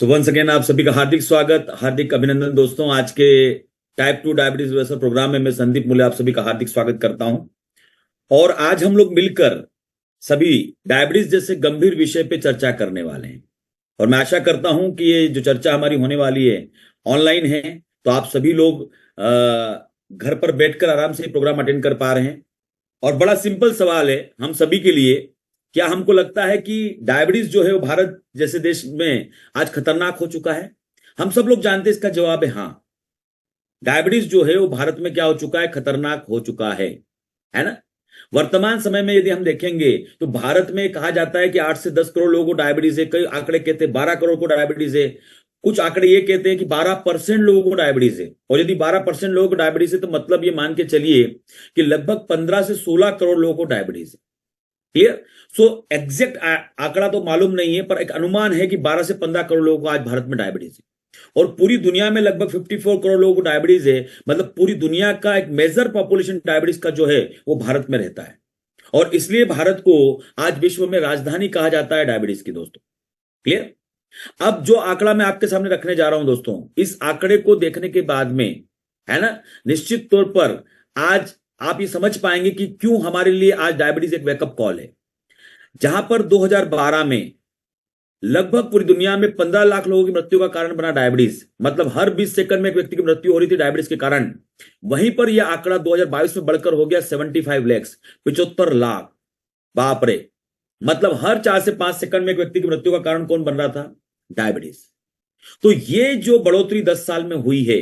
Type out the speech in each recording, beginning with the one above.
तो once again आप सभी का हार्दिक स्वागत, हार्दिक अभिनंदन दोस्तों। आज के टाइप 2 डायबिटीज रिवर्सल प्रोग्राम में मैं संदीप मूल्य आप सभी का हार्दिक स्वागत करता हूं। और आज हम लोग मिलकर सभी डायबिटीज जैसे गंभीर विषय पे चर्चा करने वाले हैं। और मैं आशा करता हूं कि ये जो चर्चा हमारी होने वाली है ऑनलाइन है, तो आप सभी लोग घर पर बैठकर आराम से प्रोग्राम अटेंड कर पा रहे हैं। और बड़ा सिंपल सवाल है हम सभी के लिए, क्या हमको लगता है कि डायबिटीज जो है वो भारत जैसे देश में आज खतरनाक हो चुका है? हम सब लोग जानते हैं, इसका जवाब है हाँ। डायबिटीज जो है वो भारत में क्या हो चुका है? खतरनाक हो चुका है ना। वर्तमान समय में यदि हम देखेंगे तो भारत में कहा जाता है कि 8 से 10 करोड़ लोगों को डायबिटीज है। कई आंकड़े कहते हैं 12 करोड़ को डायबिटीज है। कुछ आंकड़े ये कहते हैं कि 12% लोगों को डायबिटीज है। और यदि 12% लोगों को डायबिटीज है तो मतलब ये मान के चलिए कि लगभग 15 से 16 करोड़ लोगों को डायबिटीज है। क्लियर? सो एग्जैक्ट आंकड़ा तो मालूम नहीं है, पर एक अनुमान है कि 12 से 15 करोड़ लोगों को आज भारत में डायबिटीज है। और पूरी दुनिया में लगभग 54 करोड़ लोगों को डायबिटीज है। मतलब पूरी दुनिया का एक मेजर पॉपुलेशन डायबिटीज का जो है वो भारत में रहता है। और इसलिए भारत को आज विश्व में राजधानी कहा जाता है डायबिटीज की दोस्तों। क्लियर? अब जो आंकड़ा मैं आपके सामने रखने जा रहा हूं दोस्तों, इस आंकड़े को देखने के बाद में, है ना, निश्चित तौर पर आज आप ये समझ पाएंगे कि क्यों हमारे लिए आज डायबिटीज एक वेकअप कॉल है। जहां पर 2012 में लगभग पूरी दुनिया में 15 लाख लोगों की मृत्यु का कारण बना डायबिटीज, मतलब हर 20 सेकंड में एक व्यक्ति की मृत्यु हो रही थी डायबिटीज के कारण। वहीं पर यह आंकड़ा 2022 में बढ़कर हो गया 75 लाख, 75 लाख। बाप रे! मतलब हर 4 से 5 सेकंड में एक व्यक्ति की मृत्यु का कारण कौन बन रहा था? डायबिटीज। तो ये जो बढ़ोतरी 10 साल में हुई है,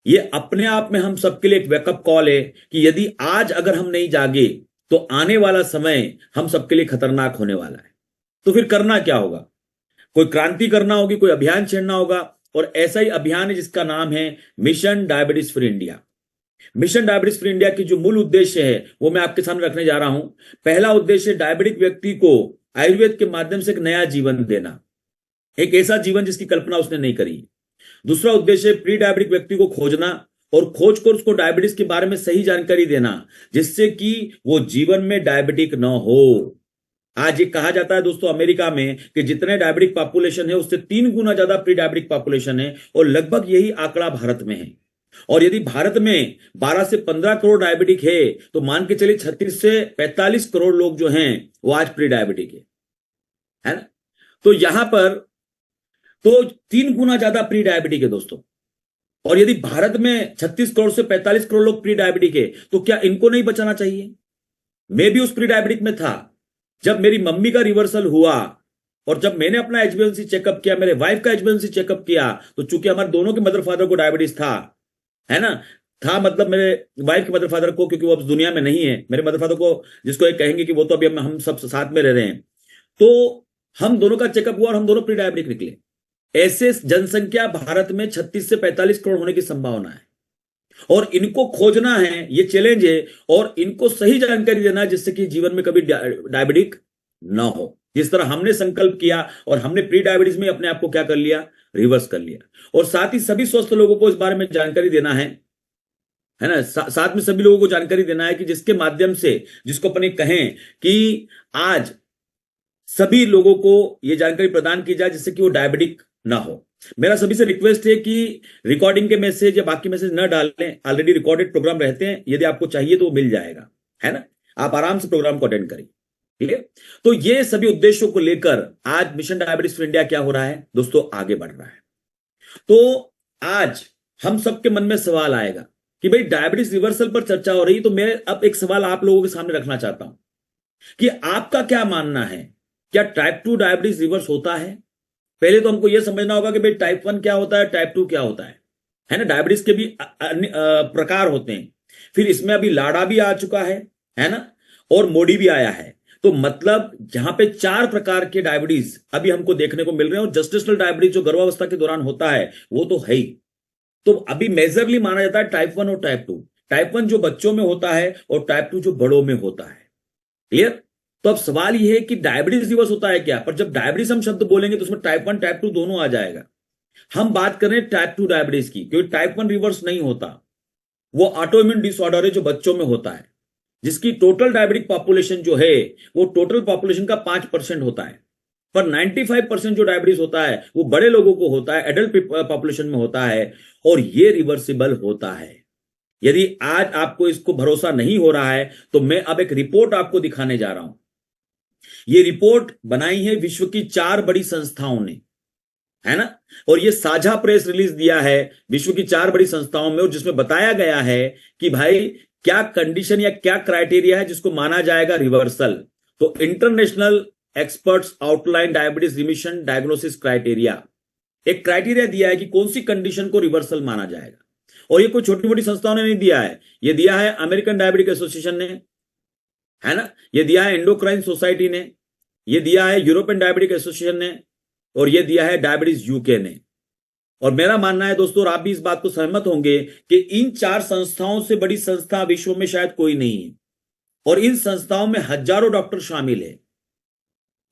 ये अपने आप में हम सबके लिए एक वेकअप कॉल है कि यदि आज अगर हम नहीं जागे तो आने वाला समय हम सबके लिए खतरनाक होने वाला है। तो फिर करना क्या होगा? कोई क्रांति करना होगी, कोई अभियान छेड़ना होगा। और ऐसा ही अभियान है जिसका नाम है mission diabetes free India. Mission diabetes free India की जो मूल उद्देश्य है वो मैं आपके सामने रखने जा रहा हूं। पहला उद्देश्य, डायबिटिक व्यक्ति को आयुर्वेद के माध्यम से एक नया जीवन देना, एक ऐसा जीवन जिसकी कल्पना उसने नहीं करी। दूसरा उद्देश्य, प्री डायबिटिक व्यक्ति को खोजना और खोज कर उसको डायबिटीज के बारे में सही जानकारी देना, जिससे कि वो जीवन में डायबिटिक न हो। आज ये कहा जाता है दोस्तों अमेरिका में कि जितने डायबिटिक पॉपुलेशन है उससे 3 गुना ज्यादा प्री डायबिटिक पॉपुलेशन है। और लगभग यही आंकड़ा भारत में है। और यदि भारत में 12 से 15 करोड़ डायबिटिक है तो मान के चलिए 36 से 45 करोड़ लोग जो हैं वो आज प्री डायबिटिक है ना। तो यहां पर तो 3 गुना ज्यादा प्री डायबिटिक है दोस्तों। और यदि भारत में 36 करोड़ से 45 करोड़ लोग प्री डायबिटिक है तो क्या इनको नहीं बचाना चाहिए? मैं भी उस प्री डायबिटिक में था। जब मेरी मम्मी का रिवर्सल हुआ और जब मैंने अपना एचबीएनसी चेकअप किया, मेरे वाइफ का एचबीएनसी चेकअप किया, तो चूंकि हमारे दोनों के मदर फादर को डायबिटीज था, है ना, था मतलब मेरे वाइफ के मदर फादर को, क्योंकि वो अब दुनिया में नहीं है, मेरे मदर फादर को जिसको एक कहेंगे कि वो तो अभी हम सब साथ में रह रहे हैं, तो हम दोनों का चेकअप हुआ और हम दोनों प्री डायबिटिक निकले। ऐसे जनसंख्या भारत में 36 से 45 करोड़ होने की संभावना है। और इनको खोजना है, ये चैलेंज है। और इनको सही जानकारी देना है जिससे कि जीवन में कभी डायबिटिक ना हो। जिस तरह हमने संकल्प किया और हमने प्री डायबिटीज में अपने आप को क्या कर लिया? रिवर्स कर लिया। और साथ ही सभी स्वस्थ लोगों को इस बारे में जानकारी देना है ना। साथ में सभी लोगों को जानकारी देना है कि जिसके माध्यम से, जिसको अपने कहें कि आज सभी लोगों को यह जानकारी प्रदान की जाए जिससे कि वो डायबिटिक ना हो। मेरा सभी से रिक्वेस्ट है कि रिकॉर्डिंग के मैसेज या बाकी मैसेज न डालें। ऑलरेडी रिकॉर्डेड प्रोग्राम रहते हैं, यदि आपको चाहिए तो वो मिल जाएगा, है ना। आप आराम से प्रोग्राम को अटेंड करें। ठीक है? तो ये सभी उद्देश्यों को लेकर आज मिशन डायबिटीज फ्री इंडिया क्या हो रहा है दोस्तों? आगे बढ़ रहा है। तो आज हम सबके मन में सवाल आएगा कि भाई डायबिटीज रिवर्सल पर चर्चा हो रही, तो मैं अब एक सवाल आप लोगों के सामने रखना चाहता हूं कि आपका क्या मानना है, क्या टाइप 2 डायबिटीज रिवर्स होता है? पहले तो हमको यह समझना होगा कि भाई टाइप 1 क्या होता है, टाइप 2 क्या होता है ना। डायबिटीज के भी प्रकार होते हैं। फिर इसमें अभी लाड़ा भी आ चुका है ना, और मोडी भी आया है। तो मतलब जहां पे 4 प्रकार के डायबिटीज अभी हमको देखने को मिल रहे हैं। और जेस्टेशनल डायबिटीज जो गर्भावस्था के दौरान होता है वो तो है ही। तो अभी मेजरली माना जाता है टाइप 1 और टाइप 2। टाइप 1 जो बच्चों में होता है और टाइप 2 जो बड़ों में होता है। क्लियर? तो अब सवाल यह है कि डायबिटीज रिवर्स होता है क्या? पर जब डायबिटीज हम शब्द बोलेंगे तो उसमें टाइप 1 टाइप 2 दोनों आ जाएगा। हम बात कर रहे हैं टाइप 2 डायबिटीज की, क्योंकि टाइप 1 रिवर्स नहीं होता। वो ऑटोइम्यून डिसऑर्डर है जो बच्चों में होता है, जिसकी टोटल डायबिटिक पॉपुलेशन जो है वो टोटल पॉपुलेशन का 5% होता है। पर 95% जो डायबिटीज होता है वो बड़े लोगों को होता है, एडल्ट पॉपुलेशन में होता है, और ये रिवर्सिबल होता है। यदि आज आपको इसको भरोसा नहीं हो रहा है तो मैं अब एक रिपोर्ट आपको दिखाने जा रहा हूं। ये रिपोर्ट बनाई है विश्व की 4 बड़ी संस्थाओं ने, है ना, और ये साझा प्रेस रिलीज दिया है विश्व की 4 बड़ी संस्थाओं में, और जिसमें बताया गया है कि भाई क्या कंडीशन या क्या क्राइटेरिया है जिसको माना जाएगा रिवर्सल। तो international experts outline diabetes remission diagnosis criteria, एक क्राइटेरिया दिया है कि कौन सी कंडीशन को रिवर्सल माना जाएगा। और ये कोई छोटी मोटी संस्थाओं ने नहीं दिया है, ये दिया है अमेरिकन डायबिटिक एसोसिएशन ने, है ना, ये दिया है एंडोक्राइन सोसाइटी ने, ये दिया है यूरोपियन डायबिटिक एसोसिएशन ने, और ये दिया है डायबिटीज यूके ने। और मेरा मानना है दोस्तों, और आप भी इस बात को सहमत होंगे कि इन 4 संस्थाओं से बड़ी संस्था विश्व में शायद कोई नहीं है, और इन संस्थाओं में हजारों डॉक्टर शामिल है,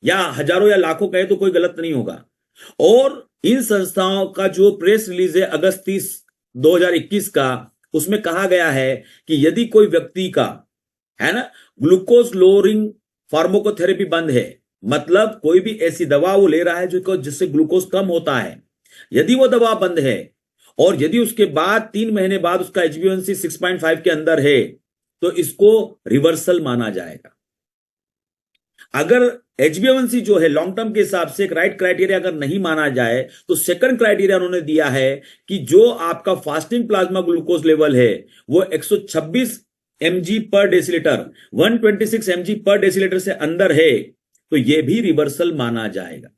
या हजारों या लाखों कहे तो कोई गलत नहीं होगा। और इन संस्थाओं का जो प्रेस रिलीज है अगस्त 30, 2021 का, उसमें कहा गया है कि यदि कोई व्यक्ति का, है ना, ग्लूकोज लोअरिंग फार्माकोथेरेपी बंद है, मतलब कोई भी ऐसी दवा वो ले रहा है जिससे ग्लूकोज कम होता है, यदि वो दवा बंद है और यदि उसके बाद 3 महीने बाद उसका HbA1c 6.5 के अंदर है, तो इसको रिवर्सल माना जाएगा। अगर HbA1c जो है लॉन्ग टर्म के हिसाब से एक राइट क्राइटेरिया अगर नहीं माना जाए, तो सेकंड क्राइटेरिया उन्होंने दिया है कि जो आपका फास्टिंग प्लाज्मा ग्लूकोज लेवल है वो 126 mg पर डेसीलीटर, 126 mg पर डेसीलीटर से अंदर है, तो यह भी रिवर्सल माना जाएगा।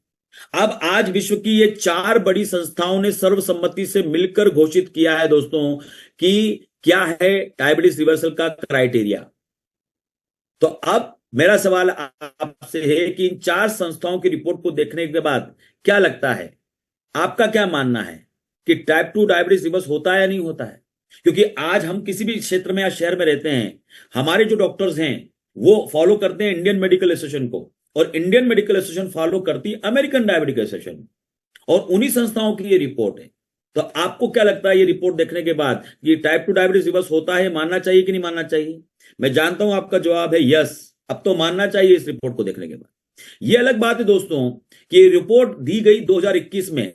अब आज विश्व की ये 4 बड़ी संस्थाओं ने सर्वसम्मति से मिलकर घोषित किया है दोस्तों कि क्या है डायबिटीज रिवर्सल का क्राइटेरिया। तो अब मेरा सवाल आपसे है कि इन 4 संस्थाओं की रिपोर्ट को देखने के बाद क्या लगता है, आपका क्या मानना है कि टाइप 2 डायबिटीज रिवर्स होता है या नहीं होता है? क्योंकि आज हम किसी भी क्षेत्र में या शहर में रहते हैं, हमारे जो डॉक्टर्स हैं वो फॉलो करते हैं इंडियन मेडिकल एसोसिएशन को, और इंडियन मेडिकल एसोसिएशन फॉलो करती है अमेरिकन डायबिटिक एसोसिएशन, और उन्हीं संस्थाओं की ये रिपोर्ट है। तो आपको क्या लगता है ये रिपोर्ट देखने के बाद कि टाइप 2 डायबिटीज रिवर्स होता है, मानना चाहिए कि नहीं मानना चाहिए? मैं जानता हूं आपका जवाब है यस, अब तो मानना चाहिए इस रिपोर्ट को देखने के बाद। यह अलग बात है दोस्तों कि ये रिपोर्ट दी गई 2021 में,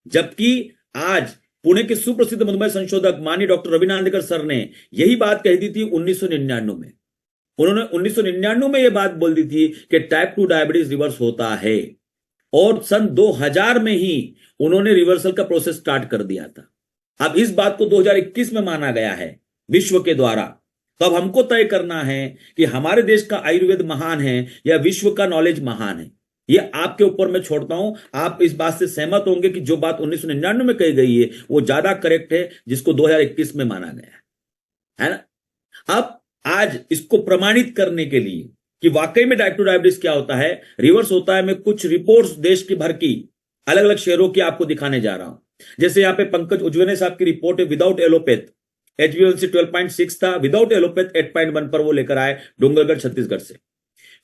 जबकि आज पुणे के सुप्रसिद्ध मधुमेह संशोधक माननीय डॉक्टर रवि नांदेकर सर ने यही बात कह दी थी 1999 में। उन्होंने 1999 में यह बात बोल दी थी कि टाइप 2 डायबिटीज रिवर्स होता है, और सन 2000 में ही उन्होंने रिवर्सल का प्रोसेस स्टार्ट कर दिया था। अब इस बात को 2021 में माना गया है विश्व के द्वारा। तो अब हमको तय करना है कि हमारे देश का आयुर्वेद महान है या विश्व का नॉलेज महान है। ये आपके ऊपर मैं छोड़ता हूं। आप इस बात से सहमत होंगे कि जो बात 1999 में कही गई है वो ज्यादा करेक्ट है, जिसको 2021 में माना गया है ना। अब आज इसको प्रमाणित करने के लिए कि वाकई में टाइप 2 डायबिटीज क्या होता है, रिवर्स होता है, मैं कुछ रिपोर्ट्स देश की भर की अलग अलग शहरों की आपको दिखाने जा रहा हूं। जैसे यहां पे पंकज उज्जवले साहब की रिपोर्ट है, विदाउट एलोपैथ HbA1c 12.6 था, विदाउट एलोपैथ 8.1 पर वो लेकर आए डोंगरगढ़ छत्तीसगढ़ से।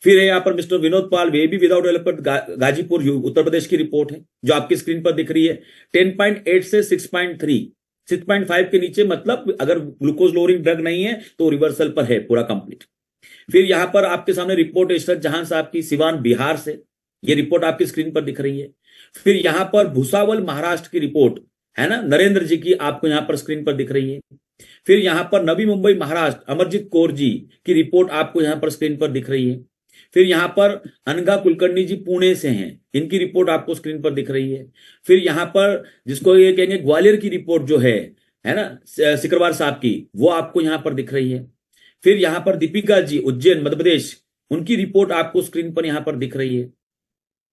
फिर है यहां पर मिस्टर विनोद पाल, वे भी विदाउट एलोपैथ गाजीपुर उत्तर प्रदेश की रिपोर्ट है जो आपकी स्क्रीन पर दिख रही है। 10.8 से 6.3, 6.5 के नीचे, मतलब अगर ग्लूकोज लोअरिंग ड्रग नहीं है तो रिवर्सल पर है पूरा कंप्लीट। फिर यहां पर आपके सामने रिपोर्ट है इशरत जहां साहब की, सिवान बिहार से, ये रिपोर्ट आपकी स्क्रीन पर दिख रही है। फिर यहां पर भुसावल महाराष्ट्र की रिपोर्ट है ना, नरेंद्र जी की, आपको यहां पर स्क्रीन पर दिख रही है। फिर यहां पर नवी मुंबई महाराष्ट्र अमरजीत कौर जी की रिपोर्ट आपको यहां पर स्क्रीन पर दिख रही है। फिर यहां पर अनघा कुलकर्णी जी पुणे से हैं, इनकी रिपोर्ट आपको स्क्रीन पर दिख रही है। फिर यहां पर जिसको ये कहेंगे ग्वालियर की रिपोर्ट जो है ना, सिकरवार साहब की, वो आपको यहां पर दिख रही है। फिर यहां पर दीपिका जी उज्जैन मध्य प्रदेश, उनकी रिपोर्ट आपको स्क्रीन पर यहां पर दिख रही है।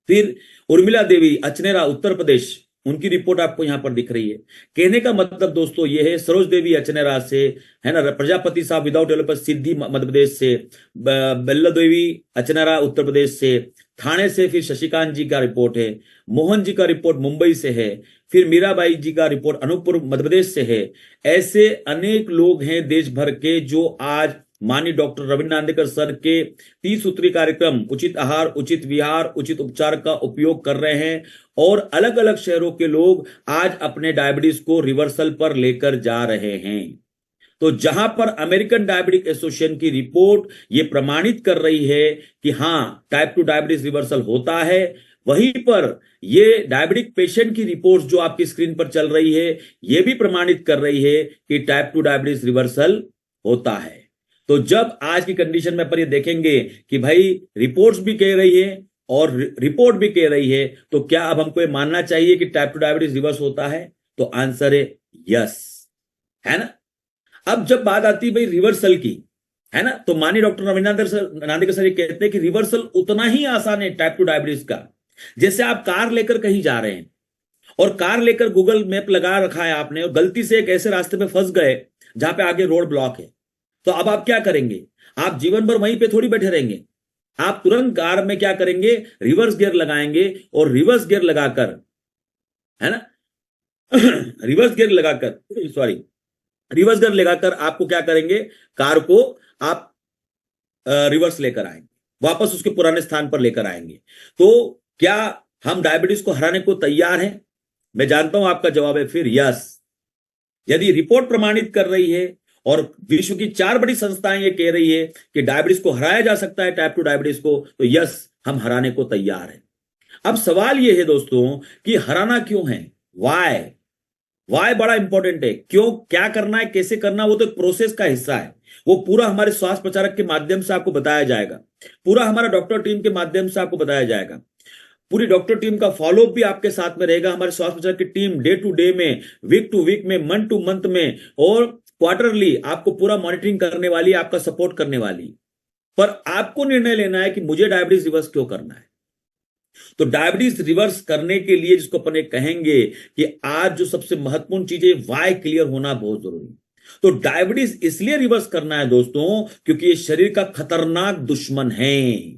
फिर उर्मिला देवी अचनेरा उत्तर प्रदेश, उनकी रिपोर्ट आपको यहां पर दिख रही है। कहने का मतलब दोस्तों ये है, सरोज देवी अचनेरा से, है ना, प्रजापति साहब विदाउट एलोपैथ सिद्धि मध्य प्रदेश से, बेल्ला देवी अचनेरा उत्तर प्रदेश से, थाने से फिर शशिकांत जी का रिपोर्ट है, मोहन जी का रिपोर्ट मुंबई से है, फिर मीराबाई जी का रिपोर्ट अनूपपुर मध्य प्रदेश से है। ऐसे अनेक लोग हैं देश भर के जो आज माननीय डॉक्टर रवि नांदेकर सर के 30 सूत्री कार्यक्रम उचित आहार, उचित विहार, उचित उपचार का उपयोग कर रहे हैं, और अलग अलग शहरों के लोग आज अपने डायबिटीज को रिवर्सल पर लेकर जा रहे हैं। तो जहां पर अमेरिकन डायबिटिक एसोसिएशन की रिपोर्ट ये प्रमाणित कर रही है कि हां टाइप 2 डायबिटीज रिवर्सल होता है, वहीं पर ये डायबिटिक पेशेंट की रिपोर्ट जो आपकी स्क्रीन पर चल रही है, ये भी प्रमाणित कर रही है कि टाइप 2 डायबिटीज रिवर्सल होता है। तो जब आज की कंडीशन में पर ये देखेंगे कि भाई रिपोर्ट्स भी कह रही है और रिपोर्ट भी कह रही है, तो क्या अब हमको ये मानना चाहिए कि टाइप 2 डायबिटीज रिवर्स होता है? तो आंसर है यस, है ना। अब जब बात आती है भाई रिवर्सल की, है ना, तो माननीय डॉक्टर नांदेकर सर ये कहते हैं कि रिवर्सल उतना ही आसान है टाइप 2 डायबिटीज का, जैसे आप कार लेकर कहीं जा रहे हैं और कार लेकर गूगल मैप लगा रखा है आपने और गलती से एक ऐसे रास्ते पे फंस गए जहां पे आगे रोड ब्लॉक है, तो अब आप क्या करेंगे? आप जीवन भर वहीं पे थोड़ी बैठे रहेंगे। आप तुरंत कार में क्या करेंगे? रिवर्स गियर लगाएंगे और रिवर्स गियर लगाकर, है ना, रिवर्स गियर लगाकर, सॉरी, रिवर्स गियर लगाकर आपको क्या करेंगे? कार को आप रिवर्स लेकर आएंगे, वापस उसके पुराने स्थान पर लेकर आएंगे। तो क्या हम डायबिटीज को हराने को तैयार हैं? मैं जानता हूं आपका जवाब है फिर यस। यदि रिपोर्ट प्रमाणित कर रही है और विश्व की 4 बड़ी संस्थाएं ये कह रही है कि डायबिटीज को हराया जा सकता है, टाइप 2 डायबिटीज को, तो यस, हम हराने को तैयार हैं। अब सवाल यह है दोस्तों कि हराना क्यों है? वाई? वाई बड़ा इंपॉर्टेंट है। क्यों, क्या करना है, कैसे करना, वो तो एक प्रोसेस का हिस्सा है। वो पूरा हमारे स्वास्थ्य प्रचारक के माध्यम से आपको बताया जाएगा, पूरा हमारा डॉक्टर टीम के माध्यम से आपको बताया जाएगा, पूरी डॉक्टर टीम का फॉलोअप भी आपके साथ में रहेगा। हमारे स्वास्थ्य प्रचारक की टीम डे टू डे में, वीक टू वीक में, मंथ टू मंथ में और क्वार्टरली आपको पूरा मॉनिटरिंग करने वाली, आपका सपोर्ट करने वाली। पर आपको निर्णय लेना है कि मुझे डायबिटीज रिवर्स क्यों करना है। तो डायबिटीज रिवर्स करने के लिए जिसको अपन कहेंगे कि आज जो सबसे महत्वपूर्ण चीज है, वाई क्लियर होना बहुत जरूरी है। तो डायबिटीज इसलिए रिवर्स करना है दोस्तों क्योंकि ये शरीर का खतरनाक दुश्मन है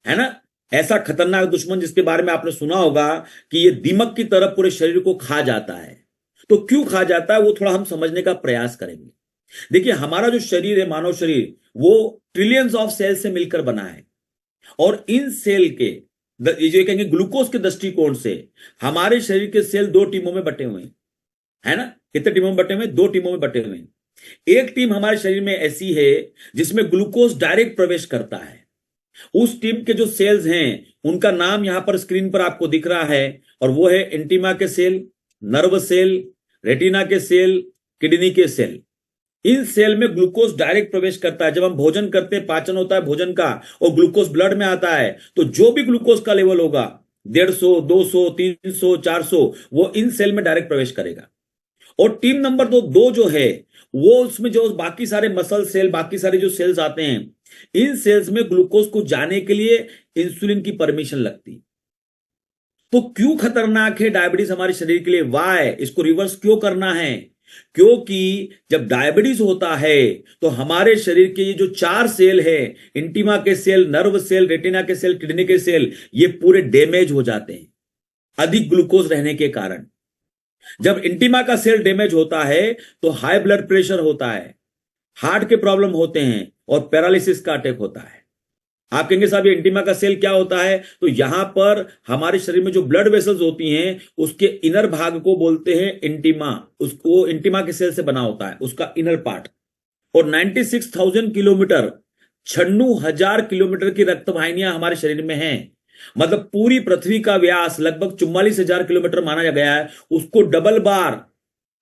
ना। ऐसा खतरनाक दुश्मन जिसके बारे में आपने सुना होगा कि ये दीमक की तरह पूरे शरीर को खा जाता है। तो क्यों खा जाता है वो थोड़ा हम समझने का प्रयास करेंगे। देखिए, हमारा जो शरीर है, मानव शरीर, वो ट्रिलियंस ऑफ सेल से मिलकर बना है और इन सेल के ये कहेंगे ग्लूकोज के दृष्टिकोण से हमारे शरीर के सेल 2 टीमों में बटे हुए हैं, है ना। कितने टीमों में बटे हुए हैं? 2 टीमों में बटे हुए हैं। एक टीम हमारे शरीर में ऐसी है जिसमें ग्लूकोज डायरेक्ट प्रवेश करता है। उस टीम के जो सेल्स हैं उनका नाम यहां पर स्क्रीन पर आपको दिख रहा है और वो है इंटिमा के सेल, नर्व सेल, रेटिना के सेल, किडनी के सेल। इन सेल में ग्लूकोज डायरेक्ट प्रवेश करता है। जब हम भोजन करते हैं, पाचन होता है भोजन का और ग्लूकोज ब्लड में आता है, तो जो भी ग्लूकोज का लेवल होगा 150, 200, 300, 400, वो इन सेल में डायरेक्ट प्रवेश करेगा। और टीम नंबर 2 जो है वो उसमें जो बाकी सारे मसल सेल, बाकी सारे जो सेल्स आते हैं, इन सेल्स में ग्लूकोज को जाने के लिए इंसुलिन की परमिशन लगती। तो क्यों खतरनाक है डायबिटीज हमारे शरीर के लिए? वाई? इसको रिवर्स क्यों करना है? क्योंकि जब डायबिटीज होता है तो हमारे शरीर के ये जो 4 सेल है, इंटिमा के सेल, नर्व सेल, रेटिना के सेल, किडनी के सेल, ये पूरे डैमेज हो जाते हैं अधिक ग्लूकोज रहने के कारण। जब इंटिमा का सेल डैमेज होता है तो हाई ब्लड प्रेशर होता है, हार्ट के प्रॉब्लम होते हैं और पैरालिसिस का अटैक होता है। आप कहेंगे साहब ये इंटिमा का सेल क्या होता है? तो यहां पर हमारे शरीर में जो ब्लड वेसल्स होती हैं उसके इनर भाग को बोलते हैं इंटिमा। उसको इंटिमा के सेल से बना होता है, उसका इनर पार्ट। और 96,000 किलोमीटर, 96,000 किलोमीटर की रक्त वाहिनियां हमारे शरीर में हैं। मतलब पूरी पृथ्वी का व्यास लगभग 44,000 किलोमीटर माना गया है, उसको डबल बार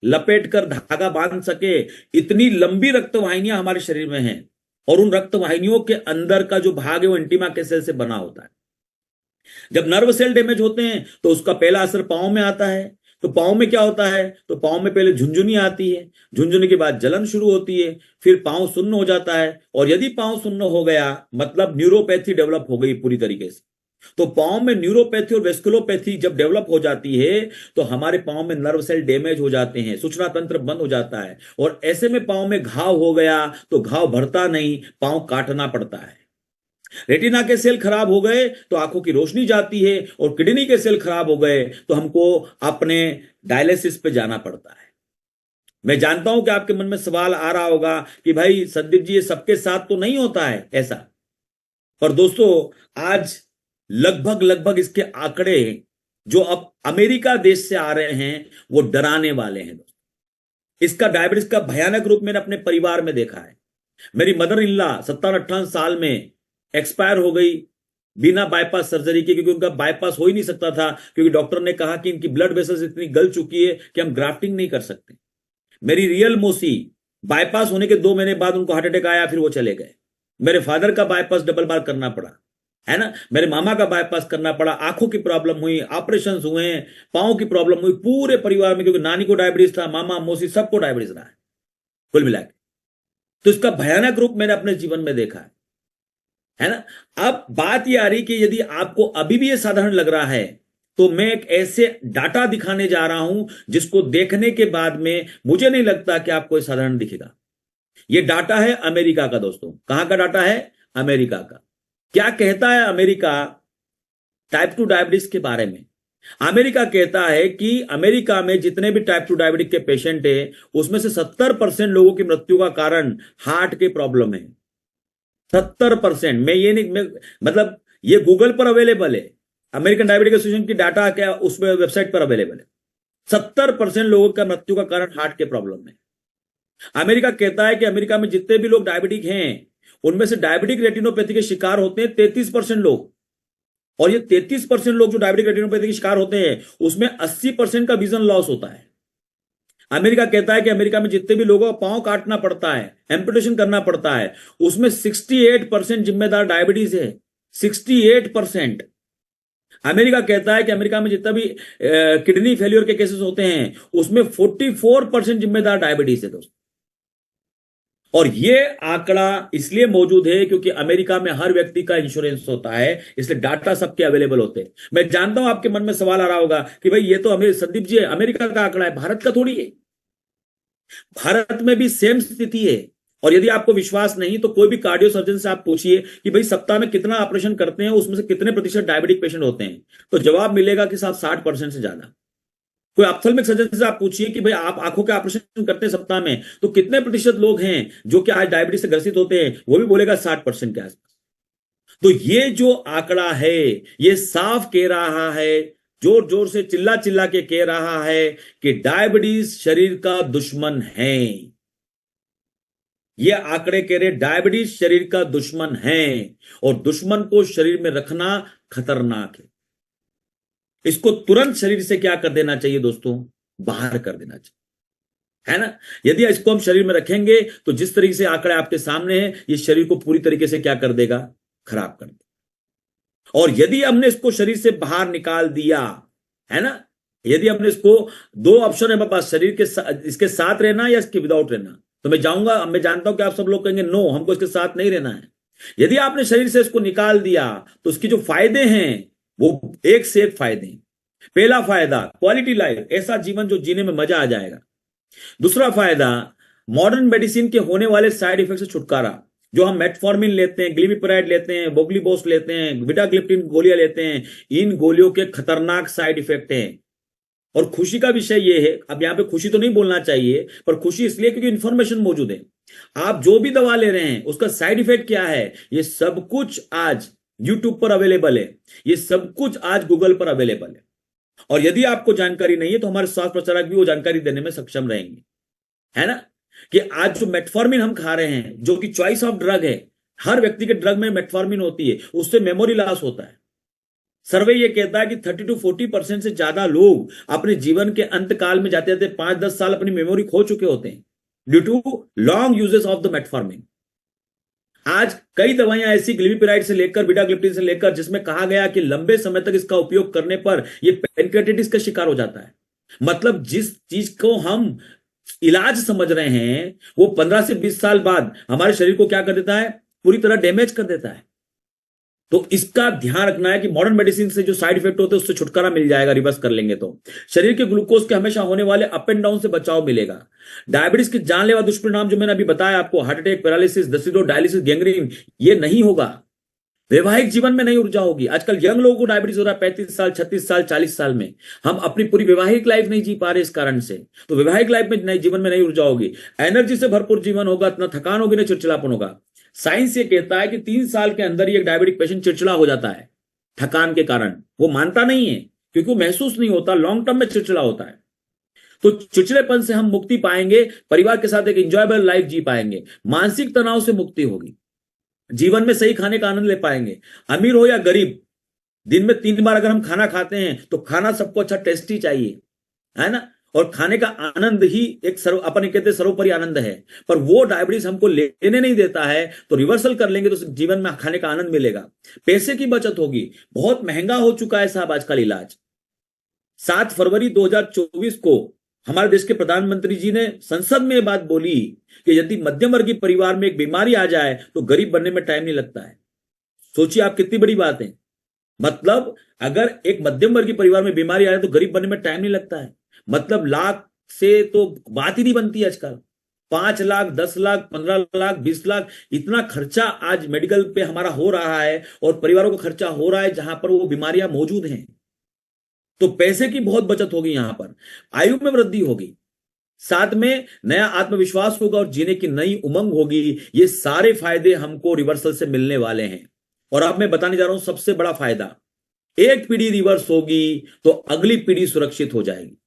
लपेट कर धागा बांध सके, इतनी लंबी रक्त वाहिनियां हमारे शरीर में हैं। और उन रक्त वाहिनियों के अंदर का जो भाग है वो इंटिमा के सेल से बना होता है। जब नर्व सेल डैमेज होते हैं तो उसका पहला असर पांव में आता है। तो पांव में क्या होता है? तो पांव में पहले झुंझुनी आती है, झुंझुनी के बाद जलन शुरू होती है, फिर पांव सुन्न हो जाता है। और यदि पांव सुन्न हो गया मतलब न्यूरोपैथी डेवलप हो गई पूरी तरीके से। तो पांव में न्यूरोपैथी और वेस्कुलोपैथी जब डेवलप हो जाती है तो हमारे पांव में नर्व सेल डैमेज हो जाते हैं, सूचना तंत्र बंद हो जाता है और ऐसे में पांव में घाव हो गया तो घाव भरता नहीं, पांव काटना पड़ता है। रेटिना के सेल खराब हो गए तो आंखों की रोशनी जाती है और किडनी के सेल खराब हो गए तो हमको अपने डायलिसिस पे जाना पड़ता है। मैं जानता हूं कि आपके मन में सवाल आ रहा होगा कि भाई संदीप जी ये सबके साथ तो नहीं होता है ऐसा। पर दोस्तों आज लगभग इसके आंकड़े जो अब अमेरिका देश से आ रहे हैं वो डराने वाले हैं। इसका डायबिटीज का भयानक रूप मैंने अपने परिवार में देखा है। मेरी मदर इन लॉ 57-58 साल में एक्सपायर हो गई, बिना बाईपास सर्जरी के, क्योंकि उनका बाईपास हो ही नहीं सकता था, क्योंकि डॉक्टर ने कहा कि इनकी ब्लड वेसल्स इतनी गल चुकी है कि हम ग्राफ्टिंग नहीं कर सकते। मेरी रियल मौसी, बाईपास होने के 2 महीने बाद उनको हार्ट अटैक आया, फिर वो चले गए। मेरे फादर का बाईपास डबल बार करना पड़ा, है ना। मेरे मामा का बाईपास करना पड़ा, आंखों की प्रॉब्लम हुई, ऑपरेशन हुए, पांव की प्रॉब्लम हुई, पूरे परिवार में, क्योंकि नानी को डायबिटीज था, मामा मौसी सबको डायबिटीज रहा है कुल मिला के। तो इसका भयानक रूप मैंने अपने जीवन में देखा है ना। अब बात यह आ रही कि यदि आपको अभी भी यह साधारण लग रहा है, तो मैं एक ऐसे डाटा दिखाने जा रहा हूं जिसको देखने के बाद में मुझे नहीं लगता कि आपको साधारण दिखेगा। यह डाटा है अमेरिका का दोस्तों। कहां का डाटा है? अमेरिका का। क्या कहता है अमेरिका टाइप 2 डायबिटीज के बारे में? अमेरिका कहता है कि अमेरिका में जितने भी टाइप 2 डायबिटीज के पेशेंट हैं, उसमें से 70% लोगों की मृत्यु का कारण हार्ट के प्रॉब्लम है। 70%। मैं ये नहीं, मतलब ये गूगल पर अवेलेबल है, अमेरिकन डायबिटिक एसोसिएशन की डाटा क्या उसमें वेबसाइट पर अवेलेबल है। 70% लोगों का मृत्यु का कारण हार्ट के प्रॉब्लम है। अमेरिका कहता है कि अमेरिका में जितने भी लोग डायबिटिक हैं, उनमें से डायबिटिक रेटिनोपैथी के शिकार होते हैं 33% लोग। और ये 33% लोग जो डायबिटिक रेटिनोपैथी के शिकार होते हैं, उसमें 80% का विजन लॉस होता है। अमेरिका कहता है कि अमेरिका में जितने भी लोगों को पांव काटना पड़ता है, एम्पुटेशन करना पड़ता है, उसमें 68% जिम्मेदार डायबिटीज है। 68%। अमेरिका कहता है कि अमेरिका में जितना भी किडनी फेलियर के केसेस होते हैं, उसमें 44% जिम्मेदार डायबिटीज है दोस्तों। और यह आंकड़ा इसलिए मौजूद है क्योंकि अमेरिका में हर व्यक्ति का इंश्योरेंस होता है, इसलिए डाटा सबके अवेलेबल होते हैं। मैं जानता हूं आपके मन में सवाल आ रहा होगा कि भाई ये तो संदीप जी अमेरिका का आंकड़ा है, भारत का थोड़ी है। भारत में भी सेम स्थिति है। और यदि आपको विश्वास नहीं तो कोई भी कार्डियो सर्जन से आप पूछिए कि भाई सप्ताह में कितना ऑपरेशन करते हैं, उसमें से कितने प्रतिशत डायबिटिक पेशेंट होते हैं, तो जवाब मिलेगा कि साहब 60% से ज्यादा। कोई ऑप्थेल्मिक सर्जन से आप पूछिए कि भाई आप आंखों के ऑपरेशन करते हैं सप्ताह में, तो कितने प्रतिशत लोग हैं जो कि आज डायबिटीज से ग्रसित होते हैं, वो भी बोलेगा 60% के आसपास। तो ये जो आंकड़ा है, ये साफ कह रहा है, जोर जोर से चिल्ला चिल्ला के कह रहा है कि डायबिटीज शरीर का दुश्मन है। ये आंकड़े कह रहे डायबिटीज शरीर का दुश्मन है, और दुश्मन को शरीर में रखना खतरनाक है। इसको तुरंत शरीर से क्या कर देना चाहिए दोस्तों? बाहर कर देना चाहिए, है ना। यदि इसको हम शरीर में रखेंगे तो जिस तरीके से आंकड़े आपके सामने हैं, ये शरीर को पूरी तरीके से क्या कर देगा? खराब कर देगा। और यदि हमने इसको शरीर से बाहर निकाल दिया, है ना, यदि हमने इसको, 2 ऑप्शन है मेरे पास, शरीर के इसके साथ रहना या इसके विदाउट रहना। तो मैं जाऊंगा, मैं जानता हूं कि आप सब लोग कहेंगे नो, हमको इसके साथ नहीं रहना है। यदि आपने शरीर से इसको निकाल दिया तो उसकी जो फायदे हैं वो एक से एक फायदे हैं। पहला फायदा क्वालिटी लाइफ, ऐसा जीवन जो जीने में मजा आ जाएगा। दूसरा फायदा मॉडर्न मेडिसिन के होने वाले साइड इफेक्ट से छुटकारा। जो हम मेटफॉर्मिन लेते हैं, ग्लिबिप्राइड लेते हैं, बोगलीबोस लेते हैं, विटाग्लिप्टिन गोलियां लेते हैं, इन गोलियों के खतरनाक साइड इफेक्ट हैं। और खुशी का विषय यह है, अब यहां पे खुशी तो नहीं बोलना चाहिए, पर खुशी इसलिए क्योंकि इंफॉर्मेशन मौजूद है। आप जो भी दवा ले रहे हैं उसका साइड इफेक्ट क्या है, ये सब कुछ आज यूट्यूब पर अवेलेबल है, ये सब कुछ आज गूगल पर अवेलेबल है। और यदि आपको जानकारी नहीं है तो हमारे स्वास्थ्य प्रचारक भी वो जानकारी देने में सक्षम रहेंगे, है ना। कि आज जो मेटफॉर्मिन हम खा रहे हैं, जो कि चॉइस ऑफ ड्रग है, हर व्यक्ति के ड्रग में मेटफॉर्मिन होती है, उससे मेमोरी लॉस होता है। सर्वे ये कहता है कि 30 to 40% से ज्यादा लोग अपने जीवन के अंत काल में जाते जाते 5-10 साल अपनी मेमोरी खो चुके होते हैं due to long uses of the metformin. आज कई दवाइयां ऐसी, ग्लिबिप्राइड से लेकर बीटाग्लिप्टिन से लेकर, जिसमें कहा गया कि लंबे समय तक इसका उपयोग करने पर यह पैनक्रियाटाइटिस का शिकार हो जाता है। मतलब जिस चीज को हम इलाज समझ रहे हैं, वो 15 से 20 साल बाद हमारे शरीर को क्या कर देता है? पूरी तरह डैमेज कर देता है। तो इसका ध्यान रखना है कि मॉडर्न मेडिसिन से जो साइड इफेक्ट होते हैं उससे छुटकारा मिल जाएगा, रिवर्स कर लेंगे तो। शरीर के ग्लूकोज के हमेशा होने वाले अप एंड डाउन से बचाव मिलेगा। डायबिटीज के जानलेवा दुष्परिणाम जो मैंने अभी बताया आपको, हार्ट अटैक, पैरालिसिस, दसिडो, डायलिसिस, गैंग्रीन, ये नहीं होगा। वैवाहिक जीवन में नई ऊर्जा होगी। आजकल यंग लोगों को डायबिटीज हो रहा है 35 साल, 36 साल, 40 साल में। हम अपनी पूरी वैवाहिक लाइफ नहीं जी पा रहे इस कारण से। तो वैवाहिक लाइफ में नई जीवन में नई ऊर्जा होगी, एनर्जी से भरपूर जीवन होगा, ना थकान होगी ना चिड़चिड़ापन होगा। साइंस ये कहता है कि 3 साल के अंदर ही एक डायबिटिक पेशेंट चिड़चिड़ा हो जाता है थकान के कारण। वो मानता नहीं है क्योंकि वो महसूस नहीं होता, लॉन्ग टर्म में चिड़चिड़ा होता है। तो चिड़चिड़ेपन से हम मुक्ति पाएंगे, परिवार के साथ एक एंजॉयबल लाइफ जी पाएंगे, मानसिक तनाव से मुक्ति होगी। जीवन में सही खाने का आनंद ले पाएंगे। अमीर हो या गरीब, दिन में 3 बार अगर हम खाना खाते हैं तो खाना सबको अच्छा टेस्टी चाहिए, है ना। और खाने का आनंद ही एक अपन कहते हैं सर्वोपरि आनंद है। पर वो डायबिटीज हमको लेने नहीं देता है, तो रिवर्सल कर लेंगे तो जीवन में खाने का आनंद मिलेगा, पैसे की बचत होगी। बहुत महंगा हो चुका है साहब आजकल इलाज। 7 फरवरी 2024 को हमारे देश के प्रधानमंत्री जी ने संसद में बात बोली कि यदि मध्यम वर्गीय परिवार में एक बीमारी आ जाए तो गरीब बनने में टाइम नहीं लगता है। सोचिए आप, कितनी बड़ी बात है। मतलब अगर एक मध्यम वर्गीय परिवार में बीमारी आ जाए तो गरीब बनने में टाइम नहीं लगता है। मतलब लाख से तो बात ही नहीं बनती आजकल। 5 लाख, 10 लाख, 15 लाख, 20 लाख, इतना खर्चा आज मेडिकल पे हमारा हो रहा है और परिवारों का खर्चा हो रहा है जहां पर वो बीमारियां मौजूद हैं। तो पैसे की बहुत बचत होगी, यहां पर आयु में वृद्धि होगी, साथ में नया आत्मविश्वास होगा और जीने की नई उमंग होगी। ये सारे फायदे हमको रिवर्सल से मिलने वाले हैं। और अब मैं बताने जा रहा हूं सबसे बड़ा फायदा, एक पीढ़ी रिवर्स होगी तो अगली पीढ़ी सुरक्षित हो जाएगी।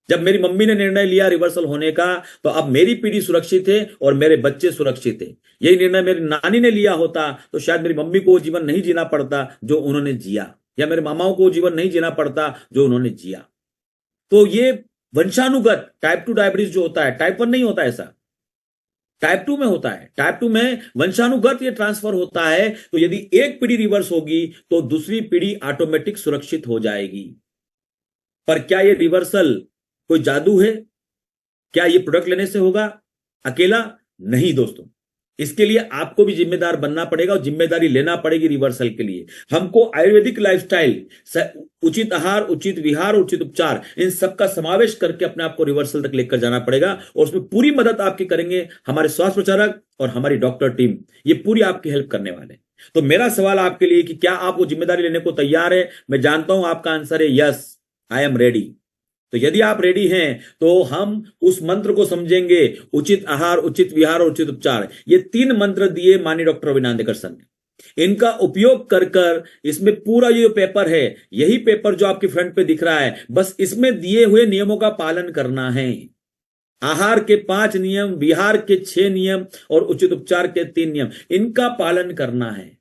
जब मेरी मम्मी ने निर्णय लिया रिवर्सल होने का, तो अब मेरी पीढ़ी सुरक्षित है और मेरे बच्चे सुरक्षित है। यही निर्णय मेरी नानी ने लिया होता तो शायद मेरी मम्मी को वो जीवन नहीं जीना पड़ता जो उन्होंने जिया, या मेरे मामाओं को जीवन नहीं जीना पड़ता जो उन्होंने जिया। तो ये वंशानुगत टाइप 2 डायबिटीज जो होता है, टाइप 1 नहीं होता ऐसा, टाइप 2 में होता है। टाइप 2 में वंशानुगत ये ट्रांसफर होता है। तो यदि एक पीढ़ी रिवर्स होगी तो दूसरी पीढ़ी ऑटोमेटिक सुरक्षित हो जाएगी। पर क्या ये रिवर्सल कोई जादू है? क्या ये प्रोडक्ट लेने से होगा अकेला? नहीं दोस्तों, इसके लिए आपको भी जिम्मेदार बनना पड़ेगा और जिम्मेदारी लेना पड़ेगी रिवर्सल के लिए। हमको आयुर्वेदिक लाइफस्टाइल, उचित आहार, उचित विहार, उचित उपचार, इन सब का समावेश करके अपने आप को रिवर्सल तक लेकर जाना पड़ेगा। और उसमें पूरी मदद आपकी करेंगे हमारे स्वास्थ्य प्रचारक और हमारी डॉक्टर टीम, ये पूरी आपकी हेल्प करने वाले। तो मेरा सवाल आपके लिए कि क्या आप वो जिम्मेदारी लेने को तैयार है? मैं जानता हूं आपका आंसर है यस, आई एम रेडी। तो यदि आप रेडी हैं तो हम उस मंत्र को समझेंगे, उचित आहार, उचित विहार और उचित उपचार। ये 3 मंत्र दिए माननीय डॉक्टर रवि नांदेकर सर ने। इनका उपयोग कर कर इसमें पूरा ये जो पेपर है, यही पेपर जो आपके फ्रंट पे दिख रहा है, बस इसमें दिए हुए नियमों का पालन करना है। आहार के 5 नियम, विहार के 6 नियम और उचित उपचार के 3 नियम, इनका पालन करना है।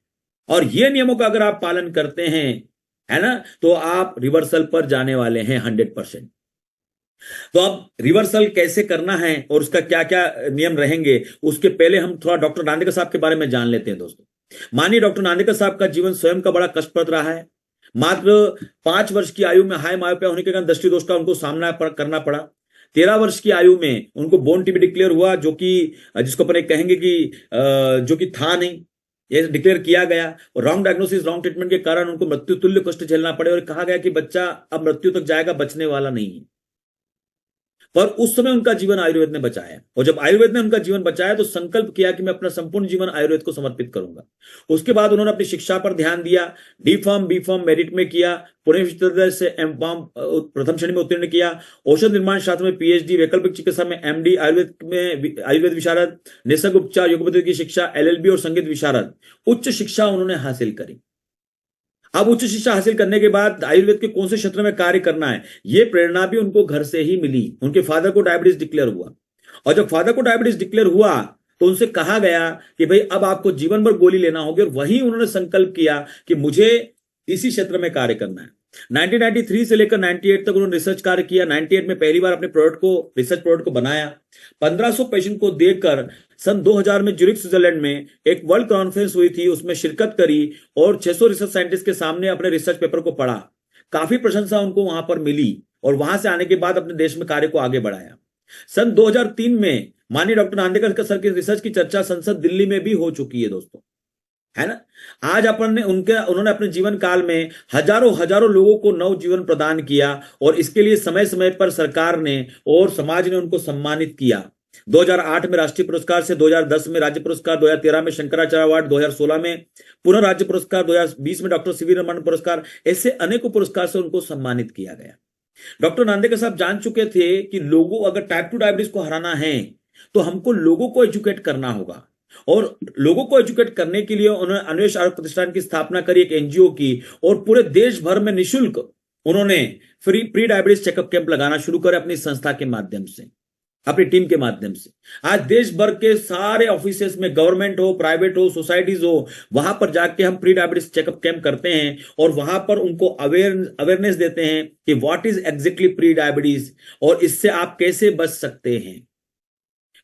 और ये नियमों का अगर आप पालन करते हैं, है ना, तो आप रिवर्सल पर जाने वाले हैं 100%। तो अब रिवर्सल कैसे करना है और उसका क्या क्या नियम रहेंगे, उसके पहले हम थोड़ा डॉक्टर नांदेकर साहब के बारे में जान लेते हैं दोस्तों। माननीय डॉक्टर नांदेकर साहब का जीवन स्वयं का बड़ा कष्टप्रद रहा है। मात्र 5 वर्ष की आयु में हाई मायोपिया होने के कारण दृष्टि दोष का उनको सामना करना पड़ा। 13 वर्ष की आयु में उनको बोन टीबी डिक्लेयर हुआ, जो कि जिसको अपन कहेंगे कि जो कि था नहीं, ये डिक्लेयर किया गया। और रॉन्ग डायग्नोसिस, रॉन्ग ट्रीटमेंट के कारण उनको मृत्यु तुल्य कष्ट झेलना पड़े और कहा गया कि बच्चा अब मृत्यु तक जाएगा, बचने वाला नहीं है। पर उस समय उनका जीवन आयुर्वेद ने बचाया, और जब आयुर्वेद ने उनका जीवन बचाया तो संकल्प किया कि मैं अपना संपूर्ण जीवन आयुर्वेद को समर्पित करूंगा। उसके बाद उन्होंने अपनी शिक्षा पर ध्यान दिया, D pharm, B pharm merit में किया, पुणे विश्वविद्यालय से एम फार्म प्रथम श्रेणी में उत्तीर्ण किया, औषध निर्माण शास्त्र में पीएचडी, वैकल्पिक चिकित्सा में एमडी, आयुर्वेद विशारद, निसर्ग उपचार, योगपद्धति की शिक्षा, एलएलबी और संगीत विशारद, उच्च शिक्षा उन्होंने हासिल करी। अब उच्च शिक्षा हासिल करने के बाद आयुर्वेद के कौन से क्षेत्र में कार्य करना है, यह प्रेरणा भी उनको घर से ही मिली। उनके फादर को डायबिटीज डिक्लेयर हुआ, और जब फादर को डायबिटीज डिक्लेयर हुआ तो उनसे कहा गया कि भाई अब आपको जीवन भर गोली लेना होगी, और वही उन्होंने संकल्प किया कि मुझे इसी क्षेत्र में कार्य करना है। 1993 से लेकर 98 तक उन्होंने रिसर्च कार्य किया। 98 में पहली बार अपने रिसर्च प्रोडक्ट को बनाया। 1500 पेशेंट को देखकर सन 2000 में ज्यूरिख स्विट्जरलैंड में एक वर्ल्ड कॉन्फ्रेंस हुई थी, उसमें शिरकत करी और 600 रिसर्च साइंटिस्ट के सामने अपने रिसर्च पेपर को पढ़ा। काफी प्रशंसा उनको वहां पर मिली, और वहां से आने के बाद अपने देश में कार्य को आगे बढ़ाया। सन 2003 में माननीय डॉक्टर नांदेकर सर की रिसर्च की चर्चा संसद दिल्ली में भी हो चुकी है दोस्तों, है ना। आज उन्होंने अपने जीवन काल में हजारों लोगों को नव जीवन प्रदान किया, और इसके लिए समय समय पर सरकार ने और समाज ने उनको सम्मानित किया। 2008 में राष्ट्रीय पुरस्कार से, 2010 में राज्य पुरस्कार, 2013 में शंकराचार्य अवार्ड, 2016 में पुनः राज्य पुरस्कार, 2020 में डॉक्टर सीवी रमन पुरस्कार, ऐसे अनेकों पुरस्कार से उनको सम्मानित किया गया। डॉक्टर नांदेकर साहब जान चुके थे कि लोगों अगर टाइप 2 डायबिटीज को हराना है तो हमको लोगों को एजुकेट करना होगा, और लोगों को एजुकेट करने के लिए उन्होंने अन्वेष आरोग्य प्रतिष्ठान की स्थापना करी, एक एनजीओ की, और पूरे देश भर में निःशुल्क उन्होंने प्री डायबिटीज चेकअप कैंप लगाना शुरू करे अपनी संस्था के माध्यम से। अपनी टीम के माध्यम से। आज देश भर के सारे ऑफिसेस में, गवर्नमेंट हो, प्राइवेट हो, सोसाइटीज हो, वहां पर जाके हम प्री डायबिटीज चेकअप कैंप करते हैं और वहां पर उनको अवेयरनेस देते हैं कि what is exactly pre diabetes और इससे आप कैसे बच सकते हैं।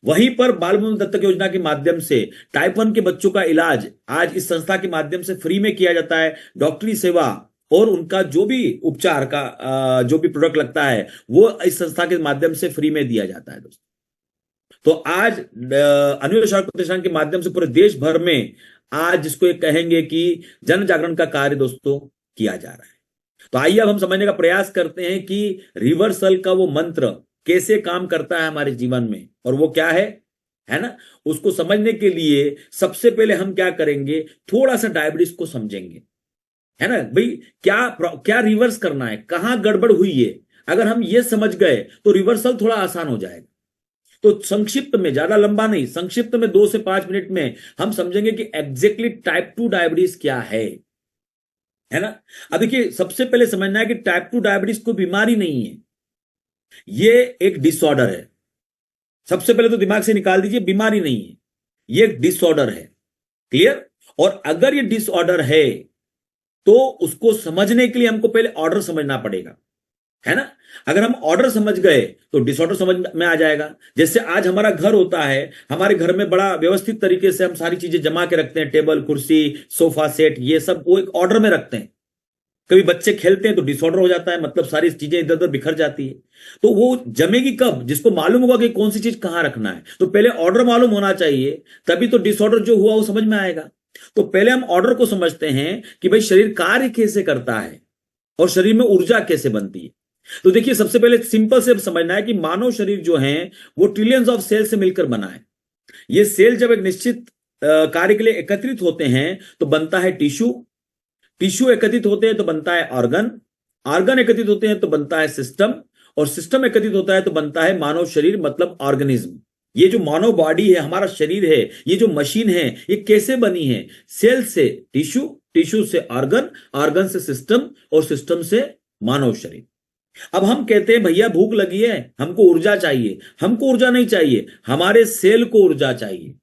वहीं पर बाल मजूर दत्तक योजना के माध्यम से टाइप 1 के बच्चों का इलाज आज इस संस्था के माध्यम से फ्री में किया जाता है। डॉक्टरी सेवा और उनका जो भी उपचार का जो भी प्रोडक्ट लगता है वो इस संस्था के माध्यम से फ्री में दिया जाता है दोस्तों। तो आज अनिल शौर्य प्रतिष्ठान के माध्यम से पूरे देश भर में आज जिसको एक कहेंगे कि जन जागरण का कार्य दोस्तों किया जा रहा है। तो आइए अब हम समझने का प्रयास करते हैं कि रिवर्सल का वो मंत्र कैसे काम करता है हमारे जीवन में और वो क्या है ना। उसको समझने के लिए सबसे पहले हम क्या करेंगे, थोड़ा सा डायबिटीज को समझेंगे, है ना भाई। क्या रिवर्स करना है, कहां गड़बड़ हुई है, अगर हम ये समझ गए तो रिवर्सल थोड़ा आसान हो जाएगा। तो संक्षिप्त में, ज्यादा लंबा नहीं, संक्षिप्त में 2 से 5 मिनट में हम समझेंगे कि एग्जैक्टली टाइप 2 डायबिटीज क्या है ना। अब देखिए, सबसे पहले समझना है कि टाइप 2 डायबिटीज कोई बीमारी नहीं है, ये एक डिसऑर्डर है। सबसे पहले तो दिमाग से निकाल दीजिए, बीमारी नहीं है, ये एक डिसऑर्डर है। क्लियर। और अगर ये डिसऑर्डर है तो उसको समझने के लिए हमको पहले ऑर्डर समझना पड़ेगा, है ना। अगर हम ऑर्डर समझ गए तो डिसऑर्डर समझ में आ जाएगा। जैसे आज हमारा घर होता है, हमारे घर में बड़ा व्यवस्थित तरीके से हम सारी चीजें जमा के रखते हैं, टेबल, कुर्सी, सोफा सेट, ये सब वो एक ऑर्डर में रखते हैं। कभी बच्चे खेलते हैं तो डिसऑर्डर हो जाता है, मतलब सारी चीजें इधर उधर बिखर जाती है। तो वो जमेगी कब, जिसको मालूम होगा कि कौन सी चीज कहां रखना है। तो पहले ऑर्डर मालूम होना चाहिए, तभी तो डिसऑर्डर जो हुआ वो समझ में आएगा। तो पहले हम ऑर्डर को समझते हैं कि भाई शरीर कार्य कैसे करता है और शरीर में ऊर्जा कैसे बनती है। तो देखिए, सबसे पहले सिंपल से समझना है कि मानव शरीर जो है वो ट्रिलियंस ऑफ सेल से मिलकर बना है। ये सेल जब एक निश्चित कार्य के लिए एकत्रित होते हैं तो बनता है टिश्यू, टिश्यू एकत्रित होते हैं तो बनता है ऑर्गन, ऑर्गन एकत्रित होते हैं तो बनता है सिस्टम, और सिस्टम एकत्रित होता है तो बनता है मानव शरीर, मतलब ऑर्गेनिज्म। ये जो मानव बॉडी है, हमारा शरीर है, ये जो मशीन है, ये कैसे बनी है? सेल से टिश्यू, टिश्यू से ऑर्गन, ऑर्गन से सिस्टम और सिस्टम से मानव शरीर। अब हम कहते हैं भैया भूख लगी है, हमको ऊर्जा चाहिए। हमको ऊर्जा नहीं चाहिए, हमारे सेल को ऊर्जा चाहिए।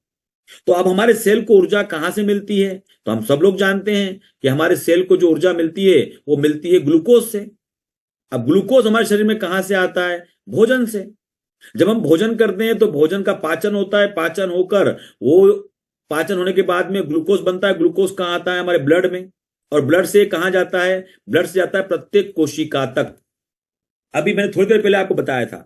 तो अब हमारे सेल को ऊर्जा कहां से मिलती है? तो हम सब लोग जानते हैं कि हमारे सेल को जो ऊर्जा मिलती है वो मिलती है ग्लूकोज से। अब ग्लूकोज हमारे शरीर में कहां से आता है? भोजन से। जब हम भोजन करते हैं तो भोजन का पाचन होता है, पाचन होकर वो पाचन होने के बाद में ग्लूकोज बनता है। ग्लूकोज कहां आता है? हमारे ब्लड में। और ब्लड से कहां जाता है? ब्लड से जाता है प्रत्येक कोशिका तक। अभी मैंने थोड़ी देर पहले आपको बताया था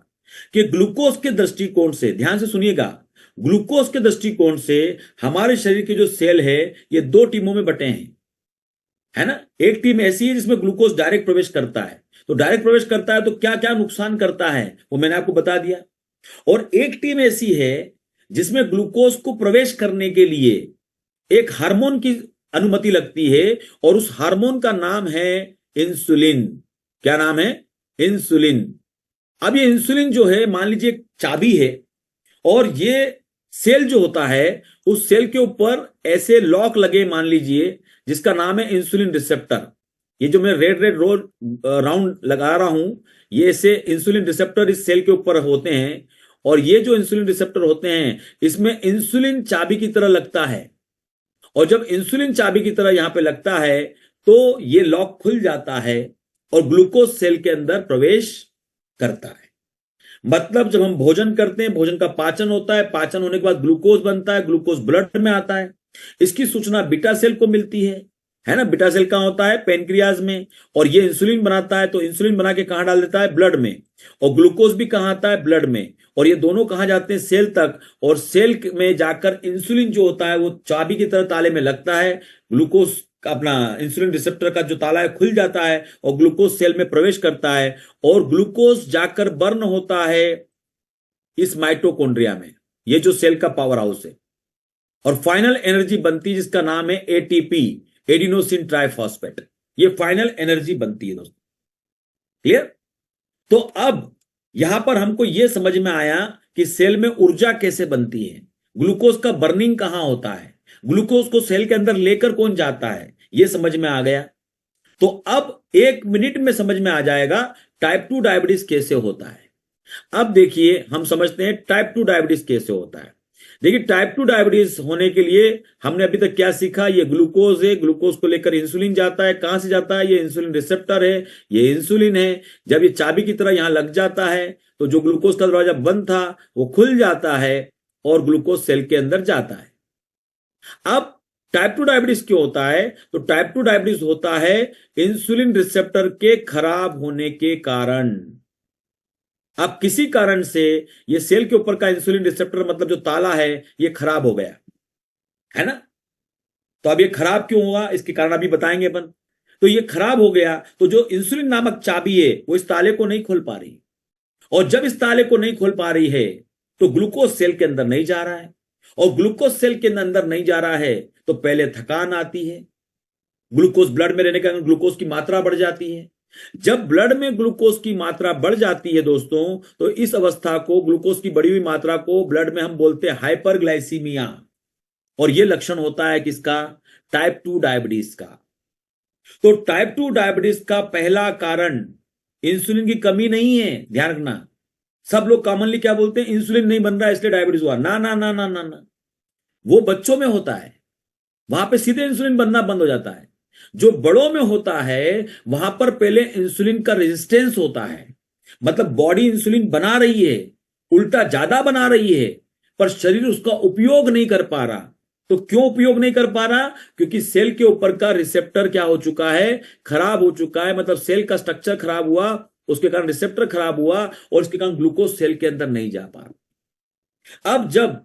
कि ग्लूकोज के दृष्टिकोण से, ध्यान से सुनिएगा, ग्लूकोज के दृष्टिकोण से हमारे शरीर के जो सेल है ये 2 टीमों में बटे हैं, है ना। एक टीम ऐसी है जिसमें ग्लूकोज डायरेक्ट प्रवेश करता है। तो डायरेक्ट प्रवेश करता है तो क्या क्या नुकसान करता है वो मैंने आपको बता दिया। और एक टीम ऐसी है जिसमें ग्लूकोज को प्रवेश करने के लिए एक हार्मोन की अनुमति लगती है और उस हार्मोन का नाम है इंसुलिन। क्या नाम है? इंसुलिन। अब ये इंसुलिन जो है, मान लीजिए एक चाबी है और ये सेल जो होता है उस सेल के ऊपर ऐसे लॉक लगे, मान लीजिए, जिसका नाम है इंसुलिन रिसेप्टर। ये जो मैं रेड रेड रोड राउंड लगा रहा हूं, ये ऐसे इंसुलिन रिसेप्टर इस सेल के ऊपर होते हैं। और ये जो इंसुलिन रिसेप्टर होते हैं इसमें इंसुलिन चाबी की तरह लगता है। और जब इंसुलिन चाबी की तरह यहां पे लगता है तो ये लॉक खुल जाता है और ग्लूकोज सेल के अंदर प्रवेश करता है। मतलब जब हम भोजन करते हैं, भोजन का पाचन होता है, पाचन होने के बाद ग्लूकोज बनता है, ग्लूकोज ब्लड में आता है। इसकी सूचना बीटा सेल को मिलती है ना। बीटा सेल कहां होता है? पैनक्रियाज में। और ये इंसुलिन बनाता है, तो इंसुलिन बना के कहां डाल देता है? ब्लड में। और ग्लूकोज भी कहां आता है? ब्लड में। और ये दोनों कहां जाते हैं? सेल तक। और सेल में जाकर इंसुलिन जो होता है वो चाबी की तरह ताले में लगता है। ग्लूकोज अपना इंसुलिन रिसेप्टर का जो ताला है खुल जाता है और ग्लूकोज सेल में प्रवेश करता है। और ग्लूकोज जाकर बर्न होता है इस माइटोकॉन्ड्रिया में, ये जो सेल का पावर हाउस है। और फाइनल एनर्जी बनती है जिसका नाम है एटीपी, एडिनोसिन ट्राइफॉस्फेट। ये फाइनल एनर्जी बनती है दोस्तों। क्लियर? तो अब यहां पर हमको यह समझ में आया कि सेल में ऊर्जा कैसे बनती है, ग्लूकोज का बर्निंग कहां होता है, ग्लूकोज को सेल के अंदर लेकर कौन जाता है, यह समझ में आ गया। तो अब 1 मिनट में समझ में आ जाएगा टाइप 2 डायबिटीज कैसे होता है। अब देखिए हम समझते हैं टाइप 2 डायबिटीज कैसे होता है। देखिए टाइप 2 डायबिटीज होने के लिए हमने अभी तक क्या सीखा, ये ग्लूकोज है, ग्लूकोज को लेकर इंसुलिन जाता है। कहां से जाता है? ये इंसुलिन रिसेप्टर है, ये इंसुलिन है। जब ये चाबी की तरह यहां लग जाता है तो जो ग्लूकोज का दरवाजा बंद था वो खुल जाता है और ग्लूकोज सेल के अंदर जाता है। अब टाइप 2 डायबिटीज क्यों होता है? तो टाइप 2 डायबिटीज होता है इंसुलिन रिसेप्टर के खराब होने के कारण। अब किसी कारण से ये सेल के ऊपर का इंसुलिन रिसेप्टर मतलब जो ताला है ये खराब हो गया, है ना। तो अब ये खराब क्यों हुआ, इसके कारण अभी बताएंगे अपन। तो ये खराब हो गया तो जो इंसुलिन नामक चाबी है वो इस ताले को नहीं खोल पा रही, और जब इस ताले को नहीं खोल पा रही है तो ग्लूकोज सेल के अंदर नहीं जा रहा है, और ग्लूकोज सेल के अंदर नहीं जा रहा है तो पहले थकान आती है, ग्लूकोज ब्लड में रहने के कारण ग्लूकोज की मात्रा बढ़ जाती है। जब ब्लड में ग्लूकोज की मात्रा बढ़ जाती है दोस्तों, तो इस अवस्था को, ग्लूकोज की बढ़ी हुई मात्रा को ब्लड में हम बोलते हैं हाइपरग्लाइसीमिया, और यह लक्षण होता है किसका? टाइप 2 डायबिटीज का। तो टाइप 2 डायबिटीज का पहला कारण इंसुलिन की कमी नहीं है, ध्यान रखना। सब लोग कॉमनली क्या बोलते हैं? इंसुलिन नहीं बन रहा है इसलिए डायबिटीज हुआ। ना ना ना ना ना ना, वो बच्चों में होता है, वहां पे सीधे इंसुलिन बनना बंद हो जाता है। जो बड़ों में होता है वहां पर पहले इंसुलिन का रेजिस्टेंस होता है, मतलब बॉडी इंसुलिन बना रही है, उल्टा ज्यादा बना रही है, पर शरीर उसका उपयोग नहीं कर पा रहा। तो क्यों उपयोग नहीं कर पा रहा? क्योंकि सेल के ऊपर का रिसेप्टर क्या हो चुका है? खराब हो चुका है, मतलब सेल का स्ट्रक्चर खराब हुआ, उसके कारण रिसेप्टर खराब हुआ, और इसके कारण ग्लूकोज सेल के अंदर नहीं जा पा रहा। अब जब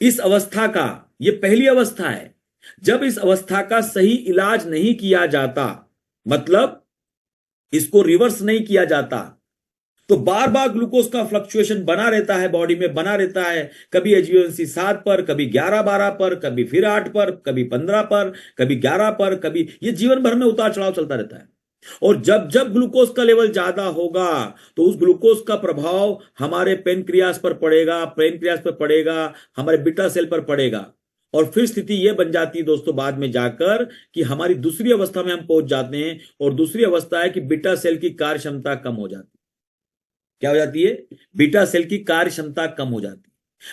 इस अवस्था का, ये पहली अवस्था है, जब इस अवस्था का सही इलाज नहीं किया जाता, मतलब इसको रिवर्स नहीं किया जाता, तो बार बार ग्लूकोज का फ्लक्चुएशन बना रहता है, बॉडी में बना रहता है। कभी HbA1c 7 पर, कभी 11-12 पर, कभी फिर 8 पर, कभी 15 पर, कभी 11 पर, कभी, ये जीवन भर में उतार चढ़ाव चलता रहता है। और जब जब ग्लूकोज का लेवल ज्यादा होगा तो उस ग्लूकोज का प्रभाव हमारे पेनक्रियास पर पड़ेगा, पेनक्रियास पर पड़ेगा, हमारे बीटा सेल पर पड़ेगा, और फिर स्थिति यह बन जाती है दोस्तों बाद में जाकर कि हमारी दूसरी अवस्था में हम पहुंच जाते हैं, और दूसरी अवस्था है कि बीटा सेल की कार्य क्षमता कम हो जाती है। क्या हो जाती है? बीटा सेल की कार्य क्षमता कम हो जाती है।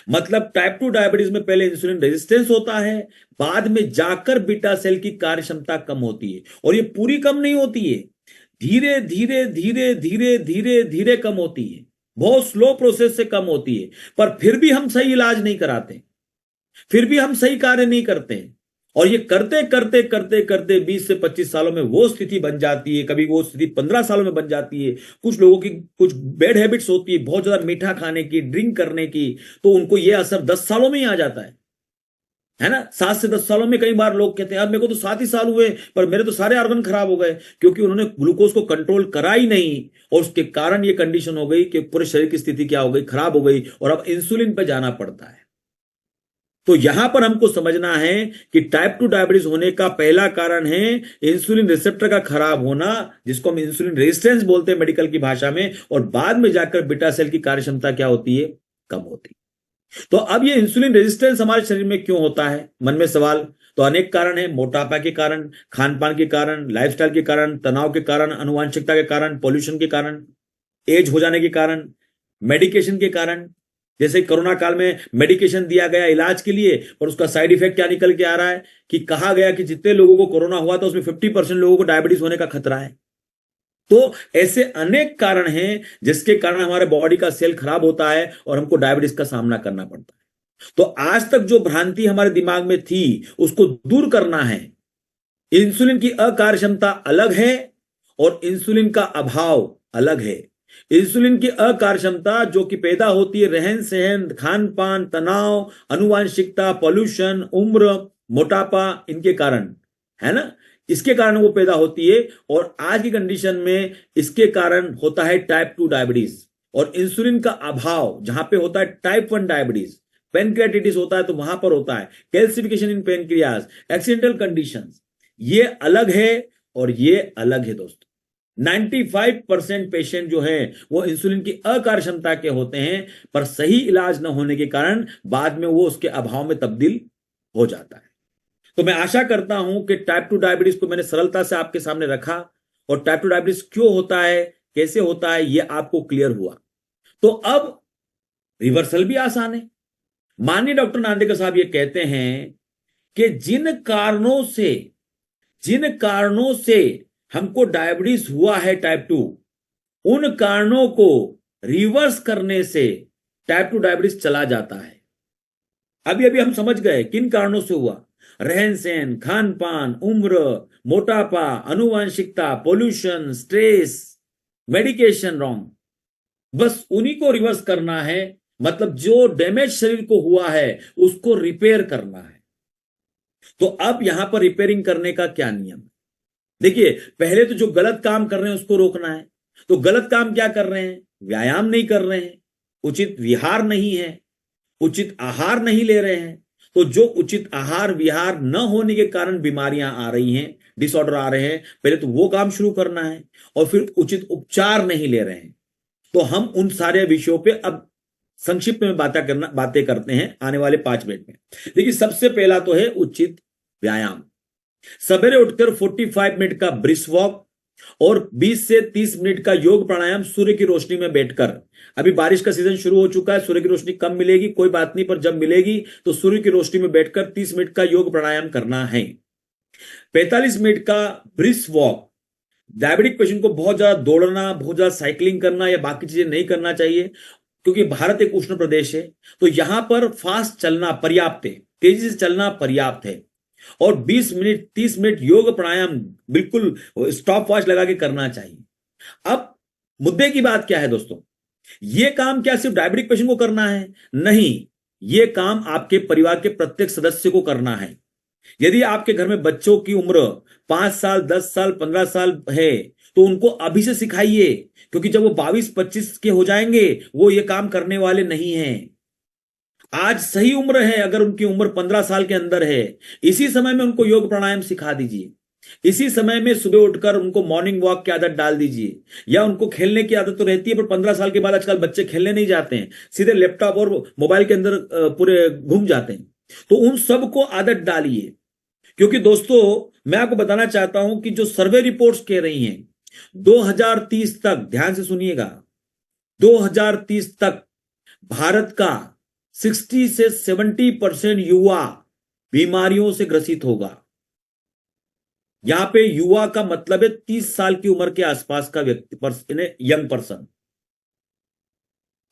मतलब टाइप 2 डायबिटीज में पहले इंसुलिन रेजिस्टेंस होता है, बाद में जाकर बीटा सेल की कार्य क्षमता कम होती है, और ये पूरी कम नहीं होती है, धीरे धीरे धीरे धीरे धीरे धीरे कम होती है, बहुत स्लो प्रोसेस से कम होती है। पर फिर भी हम सही इलाज नहीं कराते, फिर भी हम सही कार्य नहीं करते, और ये करते करते करते करते 20 से 25 सालों में वो स्थिति बन जाती है, कभी वो स्थिति 15 सालों में बन जाती है। कुछ लोगों की कुछ बैड हैबिट्स होती है, बहुत ज्यादा मीठा खाने की, ड्रिंक करने की, तो उनको ये असर 10 सालों में ही आ जाता है ना। 7 से 10 सालों में कई बार लोग कहते हैं यार मेरे को तो 7 ही साल हुए पर मेरे तो सारे ऑर्गन खराब हो गए, क्योंकि उन्होंने ग्लूकोज को कंट्रोल करा ही नहीं, और उसके कारण ये कंडीशन हो गई कि पूरे शरीर की स्थिति क्या हो गई? खराब हो गई, और अब इंसुलिन पे जाना पड़ता है। तो यहां पर हमको समझना है कि टाइप 2 डायबिटीज होने का पहला कारण है इंसुलिन रिसेप्टर का खराब होना, जिसको हम इंसुलिन रेजिस्टेंस बोलते हैं मेडिकल की भाषा में, और बाद में जाकर बीटा सेल की कार्य क्षमता क्या होती है? कम होती है। तो अब ये इंसुलिन रेजिस्टेंस हमारे शरीर में क्यों होता है? मन में सवाल। तो अनेक कारण है, मोटापा के कारण, खान पान के कारण, लाइफस्टाइल के कारण, तनाव के कारण, अनुवांशिकता के कारण, पॉल्यूशन के कारण, एज हो जाने के कारण, मेडिकेशन के कारण। जैसे कोरोना काल में मेडिकेशन दिया गया इलाज के लिए, और उसका साइड इफेक्ट क्या निकल के आ रहा है कि कहा गया कि जितने लोगों को कोरोना हुआ था उसमें 50% लोगों को डायबिटीज होने का खतरा है। तो ऐसे अनेक कारण हैं जिसके कारण हमारे बॉडी का सेल खराब होता है और हमको डायबिटीज का सामना करना पड़ता है। तो आज तक जो भ्रांति हमारे दिमाग में थी उसको दूर करना है। इंसुलिन की अकार्यक्षमता अलग है और इंसुलिन का अभाव अलग है। इंसुलिन की अकार्यक्षमता जो कि पैदा होती है रहन सहन, खान पान, तनाव, अनुवांशिकता, पॉल्यूशन, उम्र, मोटापा, इनके कारण, है ना, इसके कारण वो पैदा होती है। और आज की कंडीशन में इसके कारण होता है टाइप 2 डायबिटीज। और इंसुलिन का अभाव जहां पे होता है टाइप 1 डायबिटीज, पेनक्रियाटिटिस होता है तो वहां पर होता है कैल्सिफिकेशन इन पेनक्रियाज, एक्सीडेंटल कंडीशंस। ये अलग है और ये अलग है दोस्तों। 95% पेशेंट जो है वो इंसुलिन की अकार्य क्षमता के होते हैं, पर सही इलाज न होने के कारण बाद में वो उसके अभाव में तब्दील हो जाता है। तो मैं आशा करता हूं कि टाइप 2 डायबिटीज को मैंने सरलता से आपके सामने रखा, और टाइप 2 डायबिटीज क्यों होता है, कैसे होता है, ये आपको क्लियर हुआ। तो अब रिवर्सल भी आसान है। माननीय डॉक्टर नांदेकर साहब ये कहते हैं कि जिन कारणों से हमको डायबिटीज हुआ है टाइप 2, उन कारणों को रिवर्स करने से टाइप 2 डायबिटीज चला जाता है। अभी अभी हम समझ गए किन कारणों से हुआ। रहन सहन, खान पान, उम्र, मोटापा, आनुवंशिकता, पोल्यूशन, स्ट्रेस, मेडिकेशन रॉन्ग, बस उन्हीं को रिवर्स करना है। मतलब जो डैमेज शरीर को हुआ है उसको रिपेयर करना है। तो अब यहां पर रिपेयरिंग करने का क्या नियम है? देखिए, पहले तो जो गलत काम कर रहे हैं उसको रोकना है। तो गलत काम क्या कर रहे हैं? व्यायाम नहीं कर रहे हैं, उचित विहार नहीं है, उचित आहार नहीं ले रहे हैं। तो जो उचित आहार विहार न होने के कारण बीमारियां आ रही हैं, डिसऑर्डर आ रहे हैं, पहले तो वो काम शुरू करना है। और फिर उचित उपचार नहीं ले रहे हैं। तो हम उन सारे विषयों पे अब संक्षिप्त में बातें करते हैं आने वाले 5 मिनट में। देखिए, सबसे पहला तो है उचित व्यायाम। सवेरे उठकर 45 मिनट का ब्रिस्क वॉक और 20 से 30 मिनट का योग प्राणायाम सूर्य की रोशनी में बैठकर। अभी बारिश का सीजन शुरू हो चुका है, सूर्य की रोशनी कम मिलेगी, कोई बात नहीं, पर जब मिलेगी तो सूर्य की रोशनी में बैठकर 30 मिनट का योग प्राणायाम करना है। 45 मिनट का ब्रिस्क वॉक। डायबिटिक पेशेंट को बहुत ज्यादा दौड़ना, बहुत ज्यादा साइकिलिंग करना या बाकी चीजें नहीं करना चाहिए, क्योंकि भारत एक उष्ण प्रदेश है। तो यहां पर फास्ट चलना पर्याप्त है, तेजी से चलना पर्याप्त है। और 20 मिनट 30 मिनट योग प्राणायाम बिल्कुल स्टॉप वॉच लगा के करना चाहिए। अब मुद्दे की बात क्या है दोस्तों? यह काम क्या सिर्फ डायबिटिक पेशेंट को करना है? नहीं, यह काम आपके परिवार के प्रत्येक सदस्य को करना है। यदि आपके घर में बच्चों की उम्र 5 साल, 10 साल, 15 साल है तो उनको अभी से सिखाइए, क्योंकि जब वो 22-25 के हो जाएंगे वो ये काम करने वाले नहीं हैं। आज सही उम्र है, अगर उनकी उम्र 15 साल के अंदर है, इसी समय में उनको योग प्राणायाम सिखा दीजिए। इसी समय में सुबह उठकर उनको मॉर्निंग वॉक की आदत डाल दीजिए, या उनको खेलने की आदत तो रहती है, पर 15 साल के बाद आजकल बच्चे खेलने नहीं जाते हैं, सीधे लैपटॉप और मोबाइल के अंदर पूरे घूम जाते हैं। तो उन सबको आदत डालिए। क्योंकि दोस्तों, मैं आपको बताना चाहता हूं कि जो सर्वे रिपोर्ट्स कह रही हैं 2030 तक, ध्यान से सुनिएगा, 2030 तक भारत का 60 से 70% युवा बीमारियों से ग्रसित होगा। यहां पे युवा का मतलब है 30 साल की उम्र के आसपास का व्यक्ति, यंग पर्सन।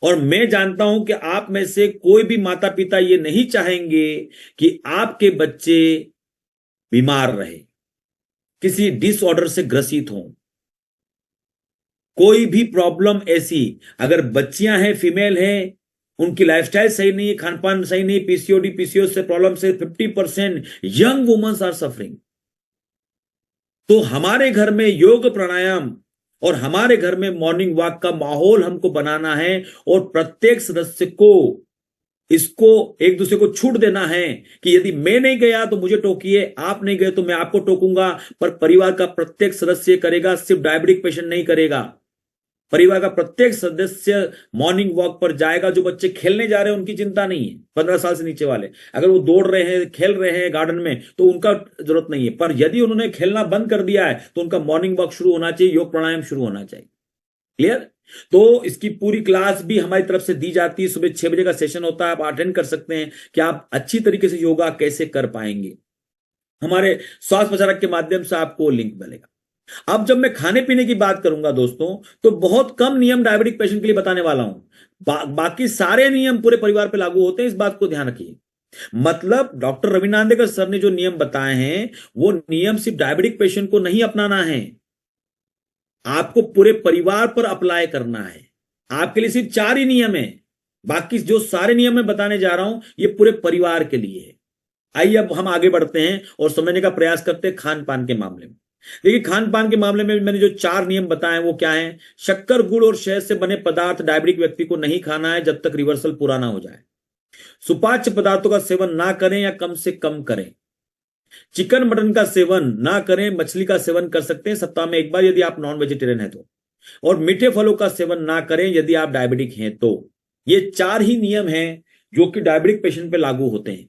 और मैं जानता हूं कि आप में से कोई भी माता पिता ये नहीं चाहेंगे कि आपके बच्चे बीमार रहे, किसी डिसऑर्डर से ग्रसित हों। कोई भी प्रॉब्लम ऐसी, अगर बच्चियां हैं, फीमेल हैं, उनकी लाइफस्टाइल सही नहीं है, खान पान सही नहीं, पीसीओडी पीसीओएस से प्रॉब्लम से 50% यंग वुमेन्स आर सफरिंग। तो हमारे घर में योग प्राणायाम और हमारे घर में मॉर्निंग वॉक का माहौल हमको बनाना है, और प्रत्येक सदस्य को इसको एक दूसरे को छूट देना है कि यदि मैं नहीं गया तो मुझे टोकिए, आप नहीं गए तो मैं आपको टोकूंगा। पर परिवार का प्रत्येक सदस्य करेगा, सिर्फ डायबिटिक पेशेंट नहीं करेगा। परिवार का प्रत्येक सदस्य मॉर्निंग वॉक पर जाएगा। जो बच्चे खेलने जा रहे हैं उनकी चिंता नहीं है, 15 साल से नीचे वाले, अगर वो दौड़ रहे हैं, खेल रहे हैं गार्डन में, तो उनका जरूरत नहीं है। पर यदि उन्होंने खेलना बंद कर दिया है तो उनका मॉर्निंग वॉक शुरू होना चाहिए, योग प्राणायाम शुरू होना चाहिए। क्लियर? तो इसकी पूरी क्लास भी हमारी तरफ से दी जाती है। सुबह 6 बजे का सेशन होता है, आप अटेंड कर सकते हैं कि आप अच्छी तरीके से योगा कैसे कर पाएंगे। हमारे स्वास्थ्य प्रचारक के माध्यम से आपको लिंक मिलेगा। अब जब मैं खाने पीने की बात करूंगा दोस्तों, तो बहुत कम नियम डायबिटिक पेशेंट के लिए बताने वाला हूं। बाकी सारे नियम पूरे परिवार पे लागू होते हैं, इस बात को ध्यान रखिए। मतलब डॉक्टर रवि नांदेकर सर ने जो नियम बताए हैं, वो नियम सिर्फ डायबिटिक पेशेंट को नहीं अपनाना है, आपको पूरे परिवार पर अप्लाई करना है। आपके लिए सिर्फ 4 ही नियम है, बाकी जो सारे नियम मैं बताने जा रहा हूं ये पूरे परिवार के लिए है। आइए अब हम आगे बढ़ते हैं और समझने का प्रयास करते हैं खान पान के मामले में। देखिए, खान पान के मामले में मैंने जो 4 नियम बताए वो क्या है? शक्कर, गुड़ और शहद से बने पदार्थ डायबिटिक व्यक्ति को नहीं खाना है जब तक रिवर्सल पूरा ना हो जाए। सुपाच्य पदार्थों का सेवन ना करें या कम से कम करें। चिकन मटन का सेवन ना करें, मछली का सेवन कर सकते हैं सप्ताह में 1 बार यदि आप नॉन वेजिटेरियन है तो। और मीठे फलों का सेवन ना करें यदि आप डायबिटिक हैं तो। ये 4 ही नियम हैं जो कि डायबिटिक पेशेंट पे लागू होते हैं।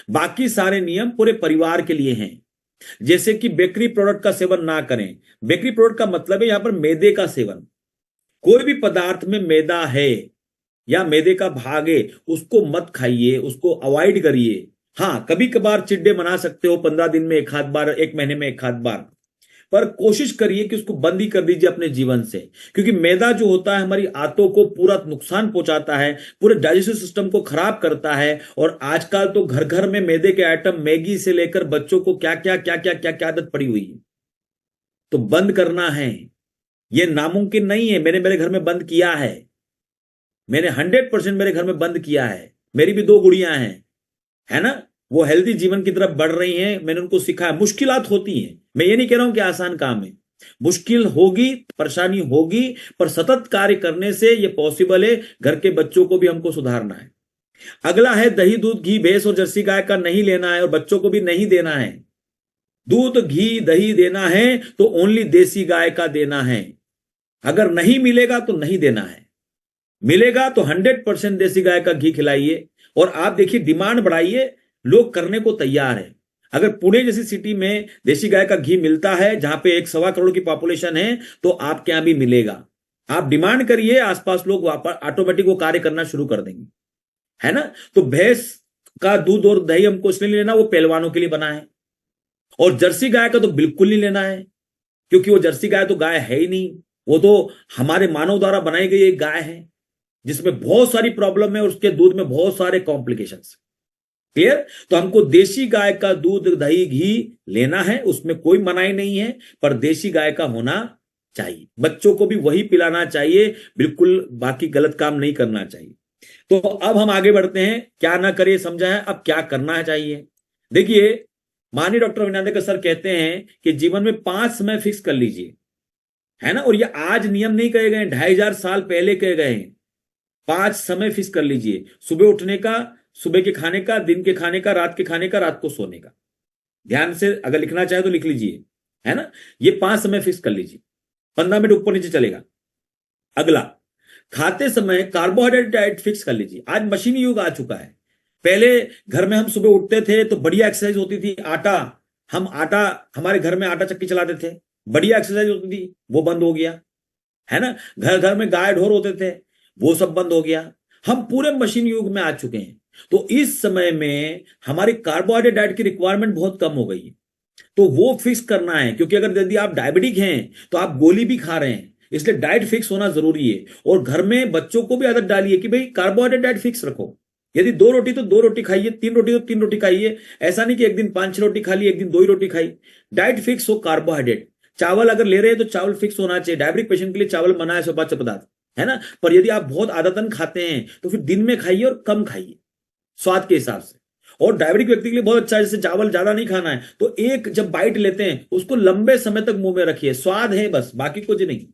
बाकी सारे नियम पूरे परिवार के लिए हैं। जैसे कि बेकरी प्रोडक्ट का सेवन ना करें। बेकरी प्रोडक्ट का मतलब है यहां पर मैदे का सेवन। कोई भी पदार्थ में मैदा है या मैदे का भाग है उसको मत खाइए, उसको अवॉइड करिए। हाँ, कभी कभार चिट बना सकते हो, 15 दिन में एक आध बार, एक महीने में एक आध बार, पर कोशिश करिए कि उसको बंद ही कर दीजिए अपने जीवन से। क्योंकि मैदा जो होता है हमारी आंतों को पूरा नुकसान पहुंचाता है, पूरे डाइजेस्टिव सिस्टम को खराब करता है। और आजकल तो घर घर में मैदे के आइटम, मैगी से लेकर बच्चों को क्या क्या क्या क्या क्या क्या आदत पड़ी हुई है, तो बंद करना है। यह नामुमकिन नहीं है, मैंने मेरे घर में बंद किया है, मैंने 100% मेरे घर में बंद किया है। मेरी भी 2 गुड़ियां हैं, है ना, वो हेल्दी जीवन की तरफ बढ़ रही हैं, मैंने उनको सिखाया। मुश्किलात होती हैं, मैं ये नहीं कह रहा हूं कि आसान काम है, मुश्किल होगी, परेशानी होगी, पर सतत कार्य करने से ये पॉसिबल है। घर के बच्चों को भी हमको सुधारना है। अगला है दही, दूध, घी, भैंस और जर्सी गाय का नहीं लेना है, और बच्चों को भी नहीं देना है। दूध, घी, दही देना है तो ओनली देसी गाय का देना है। अगर नहीं मिलेगा तो नहीं देना है, मिलेगा तो 100% देसी गाय का घी खिलाइए। और आप देखिए, डिमांड बढ़ाइए, लोग करने को तैयार है। अगर पुणे जैसी सिटी में देसी गाय का घी मिलता है, जहां पे 1.25 करोड़ की पॉपुलेशन है, तो आपके यहां भी मिलेगा। आप डिमांड करिए, आसपास लोग ऑटोमेटिक वो कार्य करना शुरू कर देंगे, है ना। तो भैंस का दूध और दही हमको इसलिए लेना, वो पहलवानों के लिए बना है। और जर्सी गाय का तो बिल्कुल नहीं लेना है, क्योंकि वो जर्सी गाय तो गाय है ही नहीं, वो तो हमारे मानव द्वारा बनाई गई एक गाय है, जिसमें बहुत सारी प्रॉब्लम है और उसके दूध में बहुत सारे कॉम्प्लिकेशंस। क्लियर। तो हमको देशी गाय का दूध, दही, घी लेना है, उसमें कोई मनाही नहीं है, पर देशी गाय का होना चाहिए। बच्चों को भी वही पिलाना चाहिए, बिल्कुल बाकी गलत काम नहीं करना चाहिए। तो अब हम आगे बढ़ते हैं, क्या ना करिए समझा है, अब क्या करना चाहिए। देखिए, माननीय डॉक्टर अभिनंदन सर कहते हैं कि जीवन में 5 समय फिक्स कर लीजिए, है ना। और ये आज नियम नहीं कहे गए, 2500 साल पहले कहे गए हैं। 5 समय फिक्स कर लीजिए, सुबह उठने का, सुबह के खाने का, दिन के खाने का, रात के खाने का, रात को सोने का। ध्यान से अगर लिखना चाहे तो लिख लीजिए, है ना। ये 5 समय फिक्स कर लीजिए, 15 मिनट ऊपर नीचे चलेगा। अगला, खाते समय कार्बोहाइड्रेट डाइट फिक्स कर लीजिए। आज मशीनी युग आ चुका है। पहले घर में हम सुबह उठते थे तो बढ़िया एक्सरसाइज होती थी। आटा हमारे घर में आटा चक्की चलाते थे, बढ़िया एक्सरसाइज होती थी, वो बंद हो गया, है ना। घर घर में गाय ढोर होते थे, वो सब बंद हो गया। हम पूरे मशीन युग में आ चुके हैं। तो इस समय में हमारी कार्बोहाइड्रेट डाइट की रिक्वायरमेंट बहुत कम हो गई है, तो वो फिक्स करना है। क्योंकि अगर यदि आप डायबिटिक हैं तो आप गोली भी खा रहे हैं, इसलिए डाइट फिक्स होना जरूरी है। और घर में बच्चों को भी आदत डालिए कि भाई कार्बोहाइड्रेट डाइट फिक्स रखो। यदि 2 रोटी तो 2 रोटी खाइए, 3 रोटी तो 3 रोटी खाइए। ऐसा नहीं कि एक दिन 5-6 रोटी खा ली, एक दिन 2 ही रोटी खाई। डाइट फिक्स हो, कार्बोहाइड्रेट। चावल अगर ले रहे हैं तो चावल फिक्स होना चाहिए। डायबिटिक पेशेंट के लिए चावल मना है, सुपाच्य पदार्थ, है ना। पर यदि आप बहुत आदतन खाते हैं तो फिर दिन में खाइए और कम खाइए, स्वाद के हिसाब से। और डायबिटिक व्यक्ति के लिए बहुत अच्छा है, जैसे चावल ज्यादा नहीं खाना है तो एक जब बाइट लेते हैं उसको लंबे समय तक मुंह में रखिए। स्वाद है बस, बाकी कुछ नहीं।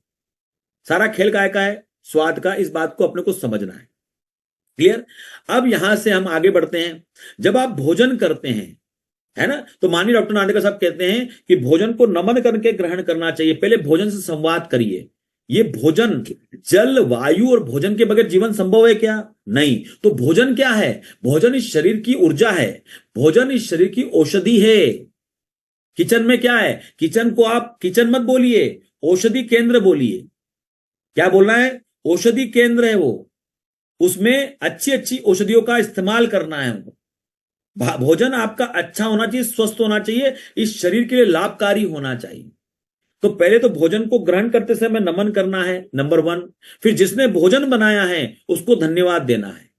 सारा खेल काय का है, स्वाद का। इस बात को अपने को समझना है। क्लियर। अब यहां से हम आगे बढ़ते हैं। जब आप भोजन करते हैं, है ना, तो माननीय डॉक्टर नांदेकर साहब कहते हैं कि भोजन को नमन करके ग्रहण करना चाहिए। पहले भोजन से संवाद करिए। ये भोजन, जल, वायु और भोजन के बगैर जीवन संभव है क्या? नहीं। तो भोजन क्या है? भोजन इस शरीर की ऊर्जा है, भोजन इस शरीर की औषधि है। किचन में क्या है? किचन को आप किचन मत बोलिए, औषधि केंद्र बोलिए। क्या बोलना है? औषधि केंद्र है वो, उसमें अच्छी अच्छी औषधियों का इस्तेमाल करना है हमको। भोजन आपका अच्छा होना चाहिए, स्वस्थ होना चाहिए, इस शरीर के लिए लाभकारी होना चाहिए। तो पहले तो भोजन को ग्रहण करते समय नमन करना है, नंबर 1। फिर जिसने भोजन बनाया है उसको धन्यवाद देना है।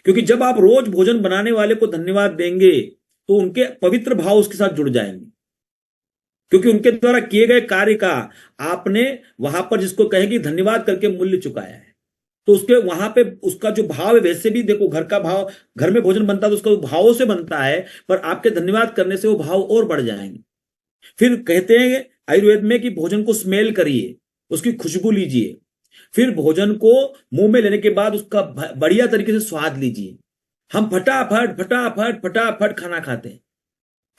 क्योंकि जब आप रोज भोजन बनाने वाले को धन्यवाद देंगे तो उनके पवित्र भाव उसके साथ जुड़ जाएंगे। क्योंकि उनके द्वारा किए गए कार्य का आपने वहां पर, जिसको कहेगी धन्यवाद करके, मूल्य चुकाया है। तो उसके वहां पे उसका जो भाव है, वैसे भी देखो घर का भाव, घर में भोजन बनता है तो उसका भावों से बनता है, पर आपके धन्यवाद करने से वो भाव और बढ़ जाएंगे। फिर कहते हैं आयुर्वेद में कि भोजन को स्मेल करिए, उसकी खुशबू लीजिए। फिर भोजन को मुंह में लेने के बाद उसका बढ़िया तरीके से स्वाद लीजिए। हम फटाफट फटाफट फटाफट खाना खाते हैं,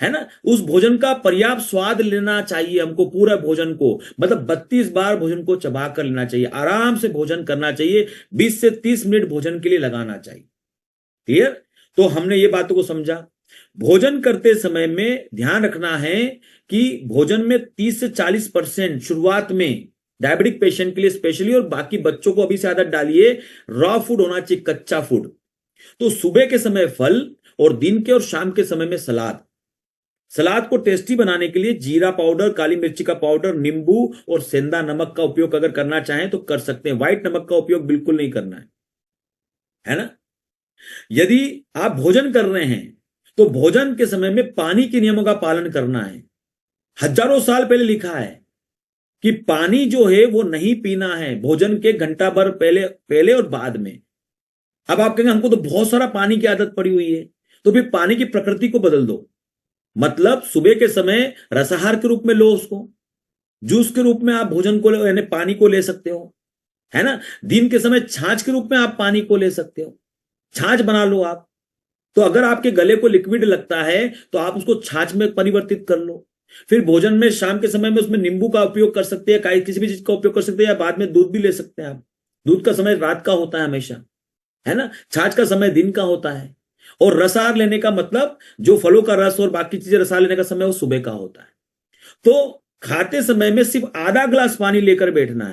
है ना। उस भोजन का पर्याप्त स्वाद लेना चाहिए हमको। पूरा भोजन को, मतलब 32 बार भोजन को चबा कर लेना चाहिए। आराम से भोजन करना चाहिए, 20 से 30 मिनट भोजन के लिए लगाना चाहिए। क्लियर। तो हमने ये बातों को समझा। भोजन करते समय में ध्यान रखना है कि भोजन में 30 से 40% शुरुआत में डायबिटिक पेशेंट के लिए स्पेशली, और बाकी बच्चों को अभी से आदत डालिए, रॉ फूड होना चाहिए, कच्चा फूड। तो सुबह के समय फल और दिन के और शाम के समय में सलाद। सलाद को टेस्टी बनाने के लिए जीरा पाउडर, काली मिर्ची का पाउडर, नींबू और सेंधा नमक का उपयोग अगर करना चाहें तो कर सकते हैं। व्हाइट नमक का उपयोग बिल्कुल नहीं करना है ना। यदि आप भोजन कर रहे हैं तो भोजन के समय में पानी के नियमों का पालन करना है। हजारों साल पहले लिखा है कि पानी जो है वो नहीं पीना है भोजन के घंटा भर पहले और बाद में। अब आप कहेंगे हमको तो बहुत सारा पानी की आदत पड़ी हुई है, तो फिर पानी की प्रकृति को बदल दो। मतलब सुबह के समय रसाहार के रूप में लो उसको, जूस के रूप में आप भोजन को यानी पानी को ले सकते हो, है ना। दिन के समय छाछ के रूप में आप पानी को ले सकते हो, छाछ बना लो आप। तो अगर आपके गले को लिक्विड लगता है तो आप उसको छाछ में परिवर्तित कर लो। फिर भोजन में शाम के समय में उसमें नींबू का उपयोग कर सकते हैं, किसी भी चीज का उपयोग कर सकते हैं, या बाद में दूध भी ले सकते हैं आप। दूध का समय रात का होता है हमेशा, है ना। छाछ का समय दिन का होता है। और रसाहार लेने का मतलब जो फलों का रस और बाकी चीजें रसाहार लेने का समय वो सुबह का होता है। तो खाते समय में सिर्फ आधा ग्लास पानी लेकर बैठना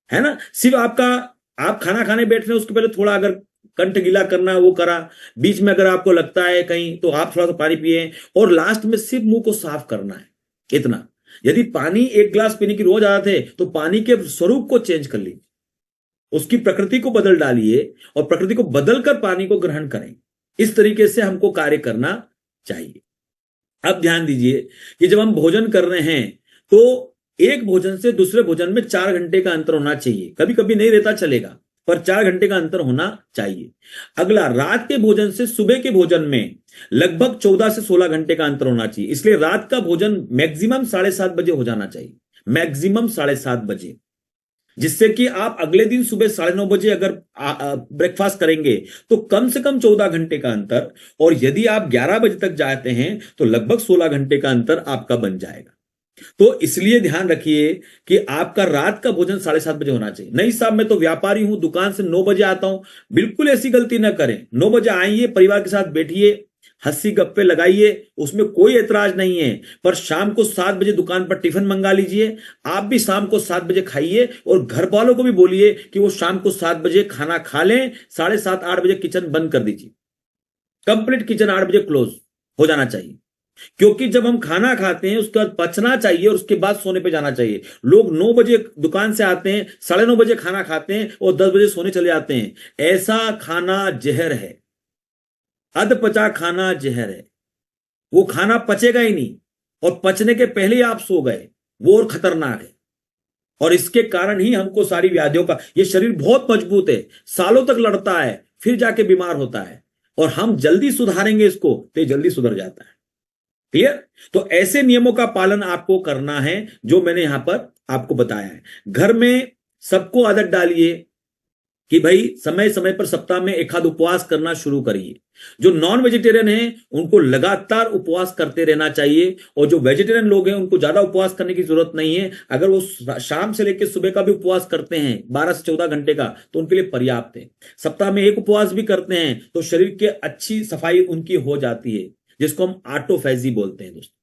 है ना। सिर्फ आप खाना खाने बैठ रहे हैं उसके पहले थोड़ा अगर कंठ गीला करना वो करा, बीच में अगर आपको लगता है कहीं तो आप थोड़ा सा पानी पिए, और लास्ट में सिर्फ मुंह को साफ करना है, इतना। यदि पानी 1 ग्लास पीने की रोज आदत है तो पानी के स्वरूप को चेंज कर लीजिए, उसकी प्रकृति को बदल डालिए और प्रकृति को बदलकर पानी को ग्रहण करें। इस तरीके से हमको कार्य करना चाहिए। अब ध्यान दीजिए कि जब हम भोजन कर रहे हैं तो एक भोजन से दूसरे भोजन में 4 घंटे का अंतर होना चाहिए। कभी कभी नहीं रहता चलेगा, पर 4 घंटे का अंतर होना चाहिए। अगला, रात के भोजन से सुबह के भोजन में लगभग 14 से 16 घंटे का अंतर होना चाहिए। इसलिए रात का भोजन मैक्सिमम 7:30 बजे हो जाना चाहिए, मैक्सिमम 7:30 बजे, जिससे कि आप अगले दिन सुबह 9:30 बजे अगर ब्रेकफास्ट करेंगे तो कम से कम 14 घंटे का अंतर, और यदि आप 11 बजे तक जाते हैं तो लगभग 16 घंटे का अंतर आपका बन जाएगा। तो इसलिए ध्यान रखिए कि आपका रात का भोजन 7:30 बजे होना चाहिए। नहीं साहब मैं तो व्यापारी हूं, दुकान से 9 बजे आता हूं, बिल्कुल ऐसी गलती ना करें। 9 बजे आइए, परिवार के साथ बैठिए, हंसी गप्पे लगाइए, उसमें कोई ऐतराज नहीं है। पर शाम को 7 बजे दुकान पर टिफिन मंगा लीजिए, आप भी शाम को 7 बजे खाइए, और घर वालों को भी बोलिए कि वो शाम को 7 बजे खाना खा लें। 7:30 8 बजे किचन बंद कर दीजिए, कंप्लीट किचन 8 बजे क्लोज हो जाना चाहिए। क्योंकि जब हम खाना खाते हैं उसके बाद पचना चाहिए और उसके बाद सोने पे जाना चाहिए। लोग 9 बजे दुकान से आते हैं, 9:30 बजे खाना खाते हैं और 10 बजे सोने चले जाते हैं। ऐसा खाना जहर है, अधपचा खाना जहर है। वो खाना पचेगा ही नहीं, और पचने के पहले ही आप सो गए, वो और खतरनाक है। और इसके कारण ही हमको सारी व्याधियों का, ये शरीर बहुत मजबूत है, सालों तक लड़ता है, फिर जाके बीमार होता है। और हम जल्दी सुधारेंगे इसको तो जल्दी सुधर जाता है। क्लियर। तो ऐसे नियमों का पालन आपको करना है जो मैंने यहां पर आपको बताया है। घर में सबको आदत डालिए कि भाई समय समय पर सप्ताह में एक आध उपवास करना शुरू करिए। जो नॉन वेजिटेरियन हैं उनको लगातार उपवास करते रहना चाहिए, और जो वेजिटेरियन लोग हैं उनको ज्यादा उपवास करने की जरूरत नहीं है। अगर वो शाम से लेकर सुबह का भी उपवास करते हैं 12 से 14 घंटे का तो उनके लिए पर्याप्त है। सप्ताह में एक उपवास भी करते हैं तो शरीर की अच्छी सफाई उनकी हो जाती है, जिसको हम ऑटोफैजी बोलते हैं दोस्तों।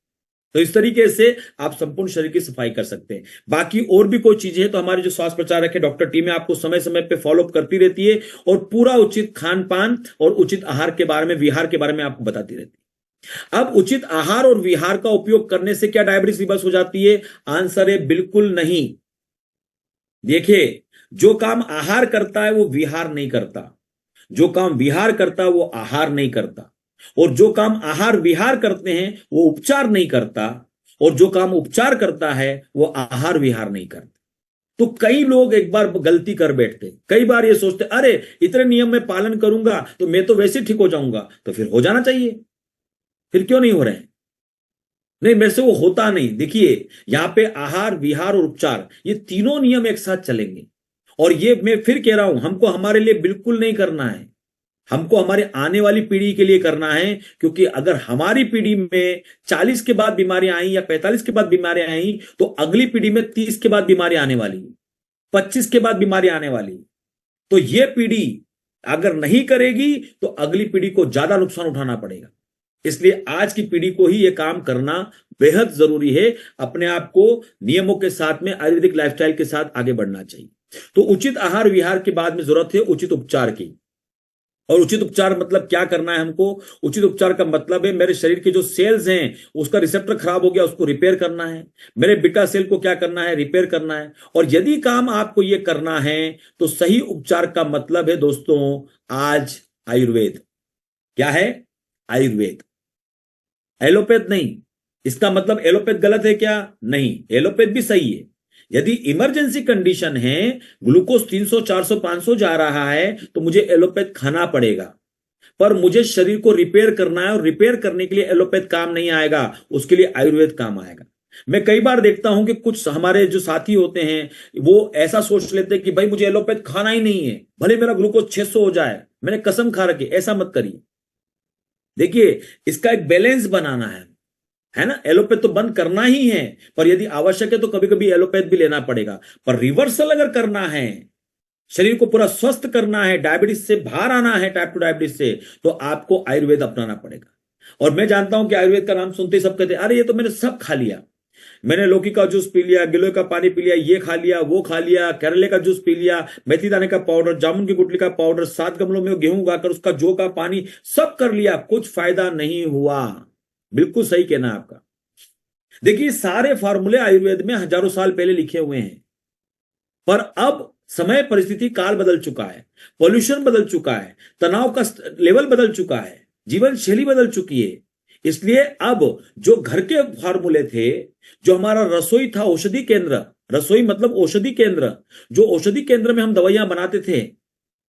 तो इस तरीके से आप संपूर्ण शरीर की सफाई कर सकते हैं। बाकी और भी कोई चीजें हैं तो हमारे जो स्वास्थ्य प्रचारक है डॉक्टर टीम है आपको समय समय पे फॉलोअप करती रहती है, और पूरा उचित खान पान और उचित आहार के बारे में, विहार के बारे में आपको बताती रहती है। अब उचित आहार और विहार का उपयोग करने से क्या डायबिटीज रिवर्स हो जाती है? आंसर है बिल्कुल नहीं। देखिए, जो काम आहार करता है वो विहार नहीं करता, जो काम विहार करता है वो आहार नहीं करता, और जो काम आहार विहार करते हैं वो उपचार नहीं करता, और जो काम उपचार करता है वो आहार विहार नहीं करता। तो कई लोग एक बार गलती कर बैठते, कई बार ये सोचते अरे इतने नियम में पालन करूंगा तो मैं तो वैसे ठीक हो जाऊंगा। तो फिर हो जाना चाहिए, फिर क्यों नहीं हो रहे हैं? नहीं, मेरे से वो होता नहीं। देखिए, यहां पे आहार विहार और उपचार ये तीनों नियम एक साथ चलेंगे, और ये मैं फिर कह रहा हूं हमको हमारे लिए बिल्कुल नहीं करना है, हमको हमारे आने वाली पीढ़ी के लिए करना है। क्योंकि अगर हमारी पीढ़ी में 40 के बाद बीमारियां आई या 45 के बाद बीमारियां आई तो अगली पीढ़ी में 30 के बाद बीमारी आने वाली, 25 के बाद बीमारी आने वाली। तो यह पीढ़ी अगर नहीं करेगी तो अगली पीढ़ी को ज्यादा नुकसान उठाना पड़ेगा। इसलिए आज की पीढ़ी को ही यह काम करना बेहद जरूरी है। अपने आप को नियमों के साथ में आयुर्वेदिक लाइफस्टाइल के साथ आगे बढ़ना चाहिए। तो उचित आहार विहार के बाद में जरूरत है उचित उपचार की। और उचित उपचार मतलब क्या करना है हमको? उचित उपचार का मतलब है मेरे शरीर के जो सेल्स हैं उसका रिसेप्टर खराब हो गया, उसको रिपेयर करना है। मेरे बीटा सेल को क्या करना है? रिपेयर करना है। और यदि काम आपको ये करना है तो सही उपचार का मतलब है दोस्तों आज आयुर्वेद। क्या है? आयुर्वेद, एलोपैथ नहीं। इसका मतलब एलोपैथ गलत है क्या? नहीं, एलोपैथ भी सही है। यदि इमरजेंसी कंडीशन है, ग्लूकोज 300 400 500 जा रहा है तो मुझे एलोपैथ खाना पड़ेगा। पर मुझे शरीर को रिपेयर करना है और रिपेयर करने के लिए एलोपैथ काम नहीं आएगा, उसके लिए आयुर्वेद काम आएगा। मैं कई बार देखता हूं कि कुछ हमारे जो साथी होते हैं वो ऐसा सोच लेते हैं कि भाई मुझे एलोपैथ खाना ही नहीं है, भले मेरा ग्लूकोज 600 हो जाए, मैंने कसम खा रखी। ऐसा मत करिए। देखिए, इसका एक बैलेंस बनाना है ना। एलोपैथ तो बंद करना ही है, पर यदि आवश्यक है तो कभी कभी एलोपैथ भी लेना पड़ेगा। पर रिवर्सल अगर करना है, शरीर को पूरा स्वस्थ करना है, डायबिटीज से बाहर आना है, टाइप 2 डायबिटीज से, तो आपको आयुर्वेद अपनाना पड़ेगा। और मैं जानता हूं कि आयुर्वेद का नाम सुनते ही सब कहते हैं अरे ये तो मैंने सब खा लिया, मैंने लौकी का जूस पी लिया, गिलोय का पानी पी लिया, ये खा लिया, वो खा लिया, केरले का जूस पी लिया, मेथी दाने का पाउडर, जामुन की गुठली का पाउडर, 7 गमलों में गेहूं उगाकर उसका जौ का पानी, सब कर लिया, कुछ फायदा नहीं हुआ। बिल्कुल सही कहना आपका। देखिए, सारे फार्मूले आयुर्वेद में हजारों साल पहले लिखे हुए हैं, पर अब समय परिस्थिति काल बदल चुका है, पॉल्यूशन बदल चुका है, तनाव का लेवल बदल चुका है, जीवन शैली बदल चुकी है। इसलिए अब जो घर के फार्मूले थे, जो हमारा रसोई था, औषधि केंद्र, रसोई मतलब औषधि केंद्र, जो औषधि केंद्र में हम दवाइयां बनाते थे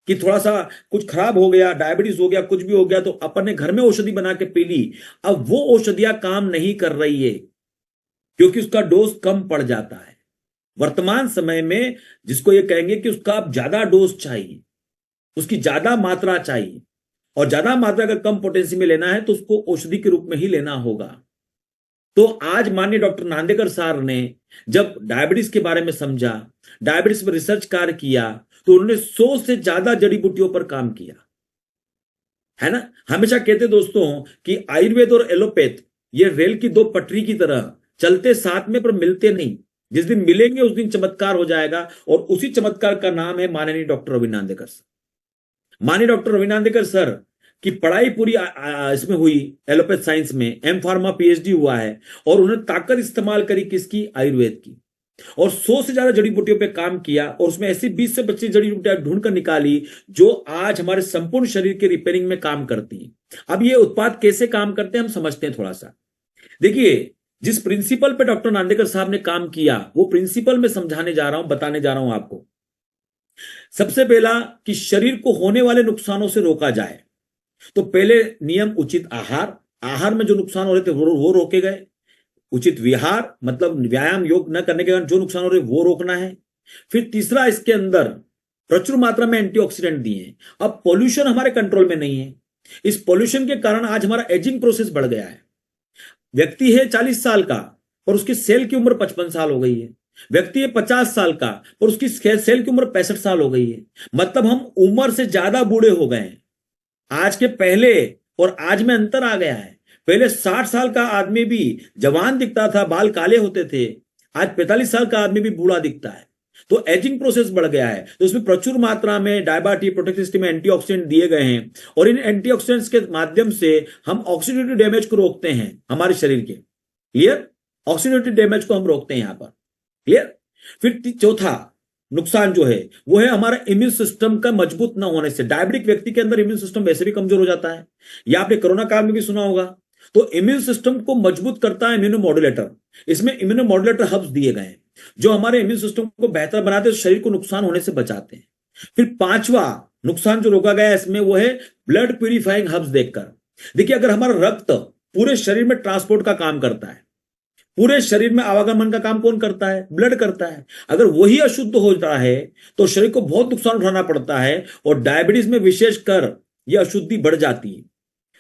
कि थोड़ा सा कुछ खराब हो गया, डायबिटीज हो गया, कुछ भी हो गया तो अपन ने घर में औषधि बना के पी ली। अब वो औषधियां काम नहीं कर रही है क्योंकि उसका डोज कम पड़ जाता है। वर्तमान समय में जिसको ये कहेंगे कि उसका अब ज्यादा डोज चाहिए, उसकी ज्यादा मात्रा चाहिए, और ज्यादा मात्रा अगर कम पोटेंसी में लेना है तो उसको औषधि के रूप में ही लेना होगा। तो आज माननीय डॉक्टर नांदेकर सर ने जब डायबिटीज के बारे में समझा, डायबिटीज पर रिसर्च कार्य किया, तो उन्होंने 100 से ज्यादा जड़ी बूटियों पर काम किया, है ना। हमेशा कहते दोस्तों कि आयुर्वेद और एलोपैथ ये रेल की 2 पटरी की तरह चलते साथ में पर मिलते नहीं। जिस दिन मिलेंगे उस दिन चमत्कार हो जाएगा, और उसी चमत्कार का नाम है माननीय डॉक्टर रवि नांदेकर सर। माननीय डॉक्टर रवि नांदेकर सर की पढ़ाई पूरी इसमें हुई, एलोपैथ साइंस में, एम फार्मा पीएचडी हुआ है, और उन्होंने ताकत इस्तेमाल करी किसकी? आयुर्वेद की। और 100 से ज्यादा जड़ी बूटियों पे काम किया, और उसमें ऐसी 20 से 25 जड़ी बूटियां ढूंढ कर निकाली जो आज हमारे संपूर्ण शरीर के रिपेयरिंग में काम करती हैं। अब ये उत्पाद कैसे काम करते हैं हम समझते हैं थोड़ा सा। देखिए, जिस प्रिंसिपल पे डॉक्टर नांदेकर साहब ने काम किया वो प्रिंसिपल में समझाने जा रहा हूं, बताने जा रहा हूं आपको। सबसे पहला कि शरीर को होने वाले नुकसानों से रोका जाए, तो पहले नियम उचित आहार, आहार में जो नुकसान हो रहे थे वो रोके गए। उचित विहार मतलब व्यायाम योग न करने के कारण जो नुकसान हो रहे वो रोकना है। फिर तीसरा, इसके अंदर प्रचुर मात्रा में एंटीऑक्सीडेंट दिए हैं। अब पॉल्यूशन हमारे कंट्रोल में नहीं है, इस पॉल्यूशन के कारण आज हमारा एजिंग प्रोसेस बढ़ गया है। व्यक्ति है 40 साल का और उसकी सेल की उम्र 55 साल हो गई है। व्यक्ति है 50 साल का और उसकी सेल की उम्र 65 साल हो गई है। मतलब हम उम्र से ज्यादा बूढ़े हो गए हैं। आज के पहले और आज में अंतर आ गया है। पहले 60 साल का आदमी भी जवान दिखता था, बाल काले होते थे। आज 45 साल का आदमी भी बूढ़ा दिखता है। तो एजिंग प्रोसेस बढ़ गया है। तो इसमें प्रचुर मात्रा में डायबिटीज प्रोटेक्टिव सिस्टम में एंटीऑक्सीडेंट दिए गए हैं, और इन एंटीऑक्सीडेंट्स के माध्यम से हम ऑक्सीडेटिव डैमेज को रोकते हैं हमारे शरीर के। क्लियर? ऑक्सीडेटिव डैमेज को हम रोकते हैं यहां पर। क्लियर? फिर चौथा नुकसान जो है वो है हमारा इम्यून सिस्टम का मजबूत ना होने से। डायबिटिक व्यक्ति के अंदर इम्यून सिस्टम वैसे भी कमजोर हो जाता है, या आपने कोरोना काल में भी सुना होगा। तो इम्यून सिस्टम को मजबूत करता है इम्यूनोमॉड्यूलेटर। इसमें इम्यूनोमॉड्यूलेटर हब्स दिए गए हैं जो हमारे इम्यून सिस्टम को बेहतर बनाते हैं, शरीर को नुकसान होने से बचाते हैं। फिर पांचवा नुकसान जो रोका गया है इसमें वो है ब्लड प्यूरिफाइंग हब्स देखकर। देखिए, अगर हमारा रक्त पूरे शरीर में ट्रांसपोर्ट का काम करता है, पूरे शरीर में आवागमन का काम कौन करता है? ब्लड करता है। अगर वही अशुद्ध होता है तो शरीर को बहुत नुकसान उठाना पड़ता है, और डायबिटीज में विशेषकर यह अशुद्धि बढ़ जाती है।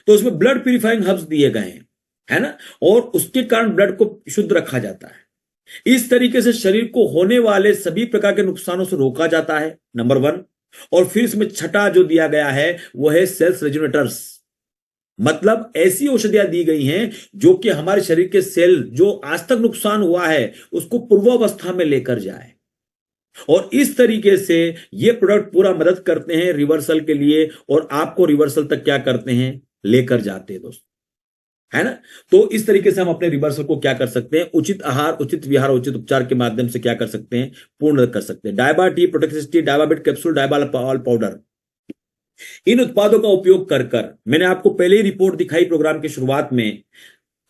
तो उसमें ब्लड प्यूरिफाइंग हब्स दिए गए हैं, है ना, और उसके कारण ब्लड को शुद्ध रखा जाता है। इस तरीके से शरीर को होने वाले सभी प्रकार के नुकसानों से रोका जाता है, नंबर 1। और फिर इसमें छठा जो दिया गया है वो है सेल्स रेजुनेटर्स। मतलब ऐसी औषधियां दी गई हैं जो कि हमारे शरीर के सेल जो आज तक नुकसान हुआ है उसको पूर्वावस्था में लेकर जाए। और इस तरीके से ये प्रोडक्ट पूरा मदद करते हैं रिवर्सल के लिए, और आपको रिवर्सल तक क्या करते हैं, लेकर जाते हैं दोस्तों, है ना। तो इस तरीके से हम अपने रिवर्सल को क्या कर सकते हैं, उचित आहार, उचित विहार, उचित उपचार के माध्यम से क्या कर सकते हैं, पूर्ण कर सकते हैं। डायबा टी, प्रोटेक्सिस, डायबाबिट कैप्सूल, डायबा ऑल पाउडर, इन उत्पादों का उपयोग कर कर मैंने आपको पहले ही रिपोर्ट दिखाई प्रोग्राम की शुरुआत में,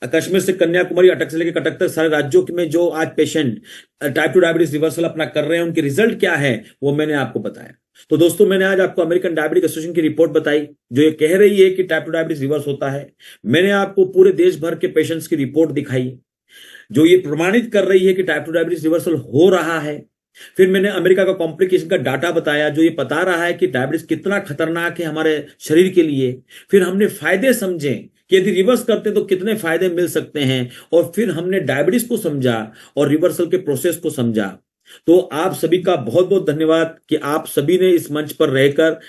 कश्मीर से कन्याकुमारी, अटक से लेकर कटक तक सारे राज्यों में जो आज पेशेंट टाइप 2 डायबिटीज रिवर्सल अपना कर रहे हैं उनके रिजल्ट क्या है वो मैंने आपको बताया। तो दोस्तों मैंने आज आपको अमेरिकन डायबिटिक एसोसिएशन की रिपोर्ट बताई जो ये कह रही है कि टाइप 2 डायबिटीज रिवर्स होता है। मैंने आपको पूरे देश भर के पेशेंट्स की रिपोर्ट दिखाई जो ये प्रमाणित कर रही है कि टाइप 2 डायबिटीज रिवर्सल हो रहा है। फिर मैंने अमेरिका का कॉम्प्लिकेशन का डाटा बताया जो ये बता रहा है कि डायबिटीज कितना खतरनाक है हमारे शरीर के लिए। फिर हमने फायदे समझे कि यदि रिवर्स करते तो कितने फायदे मिल सकते हैं, और फिर हमने डायबिटीज को समझा और रिवर्सल के प्रोसेस को समझा। तो आप सभी का बहुत बहुत धन्यवाद कि आप सभी ने इस मंच पर रहकर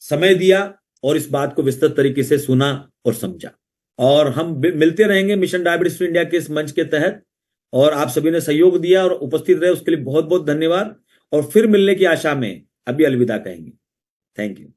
समय दिया और इस बात को विस्तृत तरीके से सुना और समझा। और हम मिलते रहेंगे मिशन डायबिटीज फ्री इंडिया के इस मंच के तहत, और आप सभी ने सहयोग दिया और उपस्थित रहे उसके लिए बहुत बहुत धन्यवाद। और फिर मिलने की आशा में अभी अलविदा कहेंगे। Thank you.